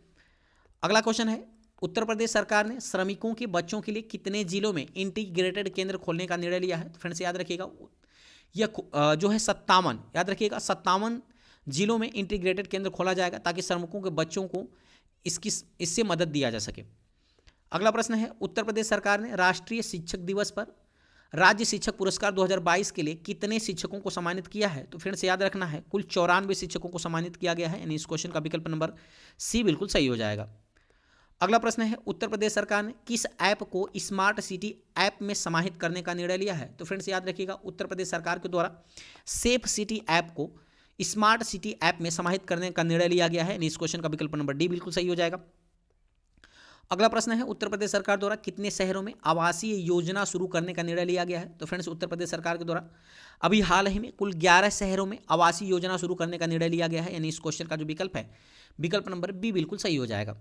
अगला क्वेश्चन है उत्तर प्रदेश सरकार ने श्रमिकों के बच्चों के लिए कितने जिलों में इंटीग्रेटेड केंद्र खोलने का निर्णय लिया है? तो फ्रेंड्स याद रखिएगा, यह जो है 57, याद रखिएगा 57 जिलों में इंटीग्रेटेड केंद्र खोला जाएगा ताकि श्रमिकों के बच्चों को इससे मदद दिया जा सके। अगला प्रश्न है उत्तर प्रदेश सरकार ने राष्ट्रीय शिक्षक दिवस पर राज्य शिक्षक पुरस्कार 2022 के लिए कितने शिक्षकों को सम्मानित किया है? तो फ्रेंड्स याद रखना है, कुल 94 शिक्षकों को सम्मानित किया गया है, यानी इस क्वेश्चन का विकल्प नंबर सी बिल्कुल सही हो जाएगा। अगला प्रश्न है उत्तर प्रदेश सरकार ने किस ऐप को स्मार्ट सिटी ऐप में समाहित करने का निर्णय लिया है? तो फ्रेंड्स याद रखिएगा, उत्तर प्रदेश सरकार के द्वारा सेफ सिटी ऐप को स्मार्ट सिटी ऐप में समाहित करने का निर्णय लिया गया है, यानी इस क्वेश्चन का विकल्प नंबर डी बिल्कुल सही हो जाएगा। अगला प्रश्न है उत्तर प्रदेश सरकार द्वारा कितने शहरों में आवासीय योजना शुरू करने का निर्णय लिया गया है? तो फ्रेंड्स उत्तर प्रदेश सरकार के द्वारा अभी हाल ही में कुल 11 शहरों में आवासीय योजना शुरू करने का निर्णय लिया गया है, यानी इस क्वेश्चन का जो विकल्प है विकल्प नंबर बी बिल्कुल सही हो जाएगा।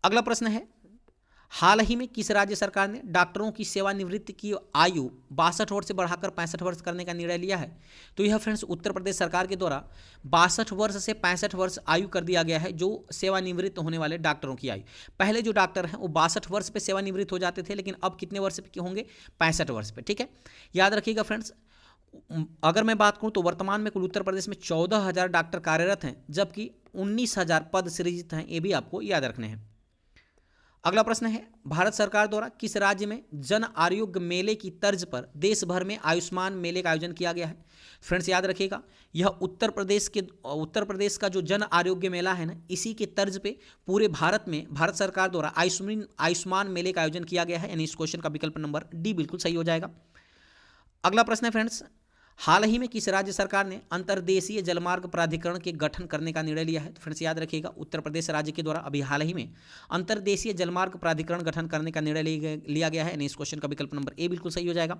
अगला प्रश्न है हाल ही में किस राज्य सरकार ने डॉक्टरों की सेवानिवृत्ति की आयु 62 वर्ष से बढ़ाकर 65 वर्ष करने का निर्णय लिया है? तो यह फ्रेंड्स उत्तर प्रदेश सरकार के द्वारा 62 वर्ष से 65 वर्ष आयु कर दिया गया है, जो सेवानिवृत्त होने वाले डॉक्टरों की आयु। पहले जो डॉक्टर हैं वो 62 वर्ष पे सेवानिवृत्त हो जाते थे, लेकिन अब कितने वर्ष पे होंगे? 65 वर्ष पे। ठीक है, याद रखिएगा फ्रेंड्स, अगर मैं बात करूं तो वर्तमान में कुल उत्तर प्रदेश में 14,000 डॉक्टर कार्यरत हैं, जबकि 19,000 पद सृजित हैं, ये भी आपको याद रखने हैं। अगला प्रश्न है भारत सरकार द्वारा किस राज्य में जन आरोग्य मेले की तर्ज पर देश भर में आयुष्मान मेले का आयोजन किया गया है? फ्रेंड्स याद रखिएगा, यह उत्तर प्रदेश का जो जन आरोग्य मेला है ना, इसी के तर्ज पे पूरे भारत में भारत सरकार द्वारा आयुष्मान मेले का आयोजन किया गया है, यानी इस क्वेश्चन का विकल्प नंबर डी बिल्कुल सही हो जाएगा। अगला प्रश्न है फ्रेंड्स हाल ही में किस राज्य सरकार ने अंतर्देशीय जलमार्ग प्राधिकरण के गठन करने का निर्णय लिया है? तो फ्रेंड्स याद रखिएगा, उत्तर प्रदेश राज्य के द्वारा अभी हाल ही में अंतर्देशीय जलमार्ग प्राधिकरण गठन करने का निर्णय लिया गया है, यानी इस क्वेश्चन का विकल्प नंबर ए बिल्कुल सही हो जाएगा।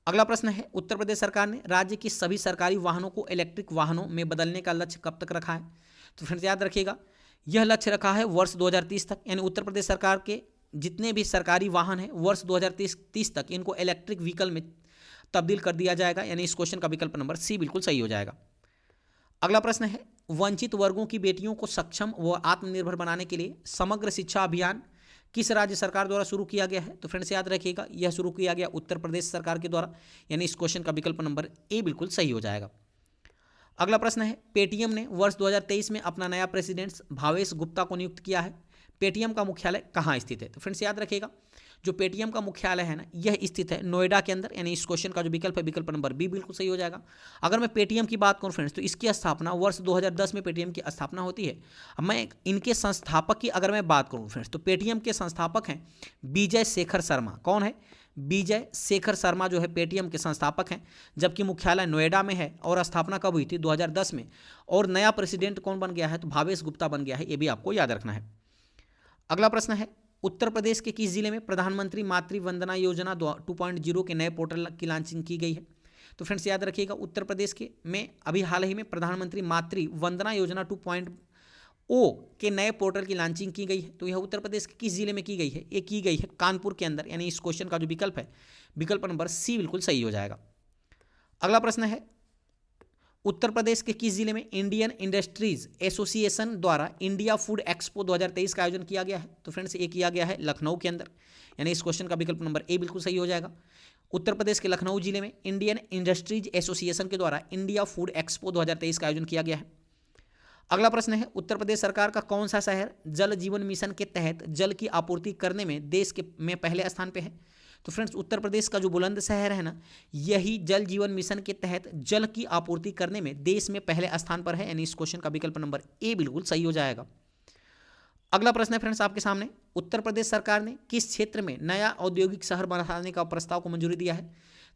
अगला प्रश्न है उत्तर प्रदेश सरकार ने राज्य के सभी सरकारी वाहनों को इलेक्ट्रिक वाहनों में बदलने का लक्ष्य कब तक रखा है? तो फ्रेंड्स याद रखिएगा, यह लक्ष्य रखा है वर्ष 2030 तक, यानी उत्तर प्रदेश सरकार के जितने भी सरकारी वाहन हैं वर्ष 2030 तक इनको इलेक्ट्रिक व्हीकल में तब्दील कर दिया जाएगा, यानी इस क्वेश्चन का विकल्प नंबर सी बिल्कुल सही हो जाएगा। अगला प्रश्न है वंचित वर्गों की बेटियों को सक्षम व आत्मनिर्भर बनाने के लिए समग्र शिक्षा अभियान किस राज्य सरकार द्वारा शुरू किया गया है? तो फ्रेंड्स याद रखिएगा, यह शुरू किया गया उत्तर प्रदेश सरकार के द्वारा, यानी इस क्वेश्चन का विकल्प नंबर ए बिल्कुल सही हो जाएगा। अगला प्रश्न है पेटीएम ने वर्ष 2023 में अपना नया प्रेसिडेंट भावेश गुप्ता को नियुक्त किया है। पेटीएम का मुख्यालय कहाँ स्थित है? तो फ्रेंड्स याद रखिएगा, जो पेटीएम का मुख्यालय है ना, यह स्थित है नोएडा के अंदर, यानी इस क्वेश्चन का जो विकल्प है विकल्प नंबर बी बिल्कुल सही हो जाएगा। अगर मैं पेटीएम की बात करूं फ्रेंड्स, तो इसकी स्थापना वर्ष 2010 में पेटीएम की स्थापना होती है। अब मैं इनके संस्थापक की अगर मैं बात करूं फ्रेंड्स, तो पेटीएम के संस्थापक हैं विजय शेखर शर्मा। कौन है? विजय शेखर शर्मा जो है पेटीएम के संस्थापक हैं, जबकि मुख्यालय नोएडा में है और स्थापना कब हुई थी? 2010 में। और नया प्रेसिडेंट कौन बन गया है? तो भावेश गुप्ता बन गया है, ये भी आपको याद रखना है। अगला प्रश्न है उत्तर प्रदेश के किस जिले में प्रधानमंत्री मातृ वंदना योजना 2.0 के नए पोर्टल की लॉन्चिंग की गई है? तो फ्रेंड्स याद रखिएगा, उत्तर प्रदेश के में अभी हाल ही में प्रधानमंत्री मातृ वंदना योजना 2.0 के नए पोर्टल की लॉन्चिंग की गई है। तो यह उत्तर प्रदेश के किस जिले में की गई है? ये की गई है कानपुर के अंदर, यानी इस क्वेश्चन का जो विकल्प है विकल्प नंबर सी बिल्कुल सही हो जाएगा। अगला प्रश्न है उत्तर प्रदेश के किस जिले में इंडियन इंडस्ट्रीज एसोसिएशन द्वारा इंडिया फूड एक्सपो 2023 का आयोजन किया गया है? तो फ्रेंड्स ये किया गया है लखनऊ के अंदर, यानी इस क्वेश्चन का विकल्प नंबर ए बिल्कुल सही हो जाएगा। उत्तर प्रदेश के लखनऊ जिले में इंडियन इंडस्ट्रीज एसोसिएशन के द्वारा इंडिया फूड एक्सपो 2023 का आयोजन किया गया है। अगला प्रश्न है उत्तर प्रदेश सरकार का कौन सा शहर जल जीवन मिशन के तहत जल की आपूर्ति करने में देश में पहले स्थान पे है? तो फ्रेंड्स उत्तर प्रदेश का जो बुलंदशहर है ना, यही जल जीवन मिशन के तहत जल की आपूर्ति करने में देश में पहले स्थान पर है, यानी इस क्वेश्चन का विकल्प नंबर ए बिल्कुल सही हो जाएगा। अगला प्रश्न है फ्रेंड्स आपके सामने, उत्तर प्रदेश सरकार ने किस क्षेत्र में नया औद्योगिक शहर बनाने का प्रस्ताव को मंजूरी दिया है?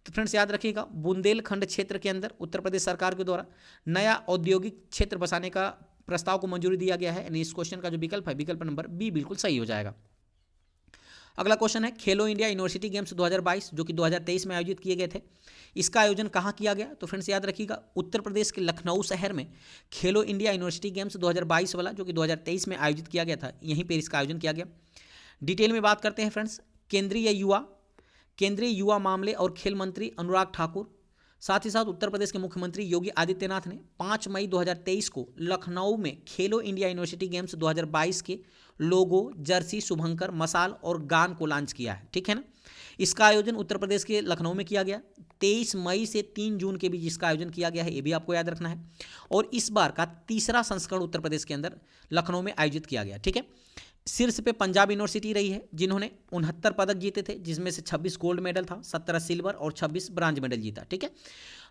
तो फ्रेंड्स याद रखिएगा, बुंदेलखंड क्षेत्र के अंदर उत्तर प्रदेश सरकार के द्वारा नया औद्योगिक क्षेत्र बसाने का प्रस्ताव को मंजूरी दिया गया है। यानी इस क्वेश्चन का जो विकल्प है, विकल्प नंबर बी बिल्कुल सही हो जाएगा। अगला क्वेश्चन है, खेलो इंडिया यूनिवर्सिटी गेम्स 2022 जो कि 2023 में आयोजित किए गए थे, इसका आयोजन कहाँ किया गया? तो फ्रेंड्स याद रखिएगा, उत्तर प्रदेश के लखनऊ शहर में खेलो इंडिया यूनिवर्सिटी गेम्स 2022 वाला जो कि 2023 में आयोजित किया गया था, यहीं पर इसका आयोजन किया गया। डिटेल में बात करते हैं फ्रेंड्स, केंद्रीय युवा मामले और खेल मंत्री अनुराग ठाकुर, साथ ही साथ उत्तर प्रदेश के मुख्यमंत्री योगी आदित्यनाथ ने 5 मई 2023 को लखनऊ में खेलो इंडिया यूनिवर्सिटी गेम्स 2022 के लोगो, जर्सी, शुभंकर, मशाल और गान को लॉन्च किया है। ठीक है ना। इसका आयोजन उत्तर प्रदेश के लखनऊ में किया गया। 23 मई से 3 जून के बीच इसका आयोजन किया गया है, ये भी आपको याद रखना है। और इस बार का तीसरा संस्करण उत्तर प्रदेश के अंदर लखनऊ में आयोजित किया गया। ठीक है। शीर्ष पे पंजाब यूनिवर्सिटी रही है जिन्होंने 69 पदक जीते थे, जिसमें से 26 गोल्ड मेडल था, 17 सिल्वर और 26 ब्रांज मेडल जीता। ठीक है।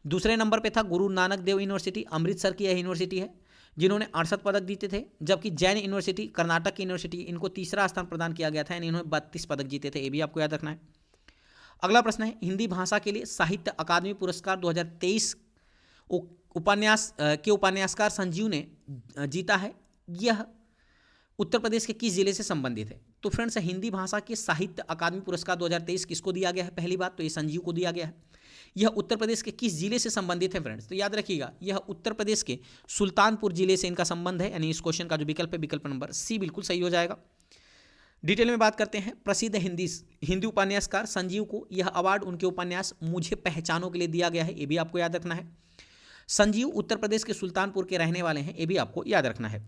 दूसरे नंबर पे था गुरु नानक देव यूनिवर्सिटी, अमृतसर की यह यूनिवर्सिटी है जिन्होंने 68 पदक जीते थे, जबकि जैन यूनिवर्सिटी, कर्नाटक की यूनिवर्सिटी, इनको तीसरा स्थान प्रदान किया गया था, यानी इन्होंने 32 पदक जीते थे, ये भी आपको याद रखना है। अगला प्रश्न है, हिंदी भाषा के लिए साहित्य अकादमी पुरस्कार 2023 उपन्यासकार संजीव ने जीता है, यह उत्तर प्रदेश के किस जिले से संबंधित है? तो फ्रेंड्स हिंदी भाषा के साहित्य अकादमी पुरस्कार 2023 किसको दिया गया है? पहली बात तो ये संजीव को दिया गया है। यह उत्तर प्रदेश के किस जिले से संबंधित है फ्रेंड्स? तो याद रखिएगा, यह उत्तर प्रदेश के सुल्तानपुर जिले से इनका संबंध है, यानी इस क्वेश्चन का जो विकल्प है, विकल्प नंबर सी बिल्कुल सही हो जाएगा। डिटेल में बात करते हैं, प्रसिद्ध हिंदी उपन्यासकार संजीव को यह अवार्ड उनके उपन्यास मुझे पहचानो के लिए दिया गया है, ये भी आपको याद रखना है। संजीव उत्तर प्रदेश के सुल्तानपुर के रहने वाले हैं, ये भी आपको याद रखना है।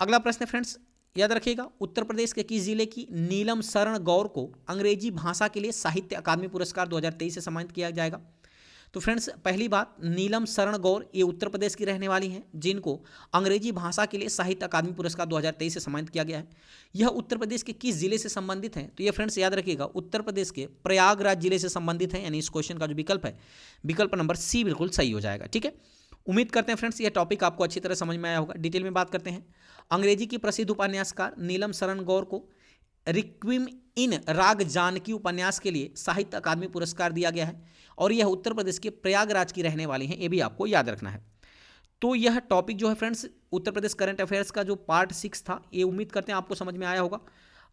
अगला प्रश्न फ्रेंड्स याद रखिएगा, उत्तर प्रदेश के किस जिले की नीलम शरण गौर को अंग्रेजी भाषा के लिए साहित्य अकादमी पुरस्कार 2023 से सम्मानित किया जाएगा? तो फ्रेंड्स पहली बात, नीलम शरण गौर ये उत्तर प्रदेश की रहने वाली हैं जिनको अंग्रेजी भाषा के लिए साहित्य अकादमी पुरस्कार 2023 से सम्मानित किया गया है। यह उत्तर प्रदेश के किस जिले से संबंधित हैं? तो ये फ्रेंड्स याद रखिएगा, उत्तर प्रदेश के प्रयागराज जिले से संबंधित है, यानी इस क्वेश्चन का जो विकल्प है, विकल्प नंबर सी बिल्कुल सही हो जाएगा। ठीक है। उम्मीद करते हैं फ्रेंड्स यह टॉपिक आपको अच्छी तरह समझ में आया होगा। डिटेल में बात करते हैं, अंग्रेजी की प्रसिद्ध उपन्यासकार नीलम शरण गौर को रिक्विम इन राग जानकी उपन्यास के लिए साहित्य अकादमी पुरस्कार दिया गया है और यह उत्तर प्रदेश के प्रयागराज की रहने वाली हैं, ये भी आपको याद रखना है। तो यह टॉपिक जो है friends Uttar Pradesh current affairs का जो पार्ट 6 था, ये उम्मीद करते हैं आपको समझ में आया होगा।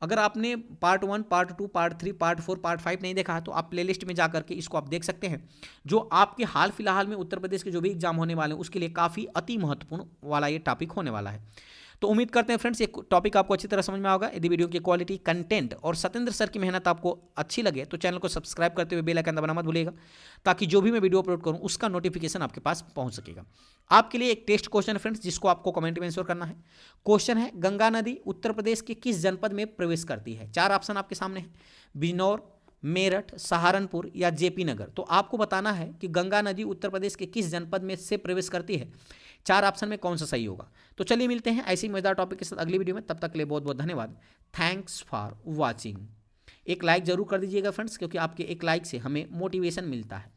अगर आपने part 1, part 2, part 3, part 4, part 5 नहीं देखा है तो आप प्लेलिस्ट में जा करके इसको आप देख सकते हैं, जो आपके हाल फिलहाल में उत्तर प्रदेश के जो भी एग्जाम होने वाले हैं उसके लिए काफ़ी अति महत्वपूर्ण वाला ये टॉपिक होने वाला है। तो उम्मीद करते हैं फ्रेंड्स ये टॉपिक आपको अच्छी तरह समझ में आएगा। यदि वीडियो की क्वालिटी, कंटेंट और सत्येंद्र सर की मेहनत आपको अच्छी लगे तो चैनल को सब्सक्राइब करते हुए बेल आइकन दबाना मत भूलिएगा, ताकि जो भी मैं वीडियो अपलोड करूं उसका नोटिफिकेशन आपके पास पहुंच सकेगा। आपके लिए एक टेस्ट क्वेश्चन है फ्रेंड्स, जिसको आपको कमेंट में आंसर करना है। क्वेश्चन है, गंगा नदी उत्तर प्रदेश के किस जनपद में प्रवेश करती है? 4 ऑप्शन आपके सामने है, बिजनौर, मेरठ, सहारनपुर या जेपी नगर। तो आपको बताना है कि गंगा नदी उत्तर प्रदेश के किस जनपद में से प्रवेश करती है, 4 ऑप्शन में कौन सा सही होगा। तो चलिए मिलते हैं ऐसी मजेदार टॉपिक के साथ अगली वीडियो में, तब तक के लिए बहुत बहुत धन्यवाद। Thanks for watching. एक लाइक जरूर कर दीजिएगा फ्रेंड्स, क्योंकि आपके एक लाइक से हमें मोटिवेशन मिलता है।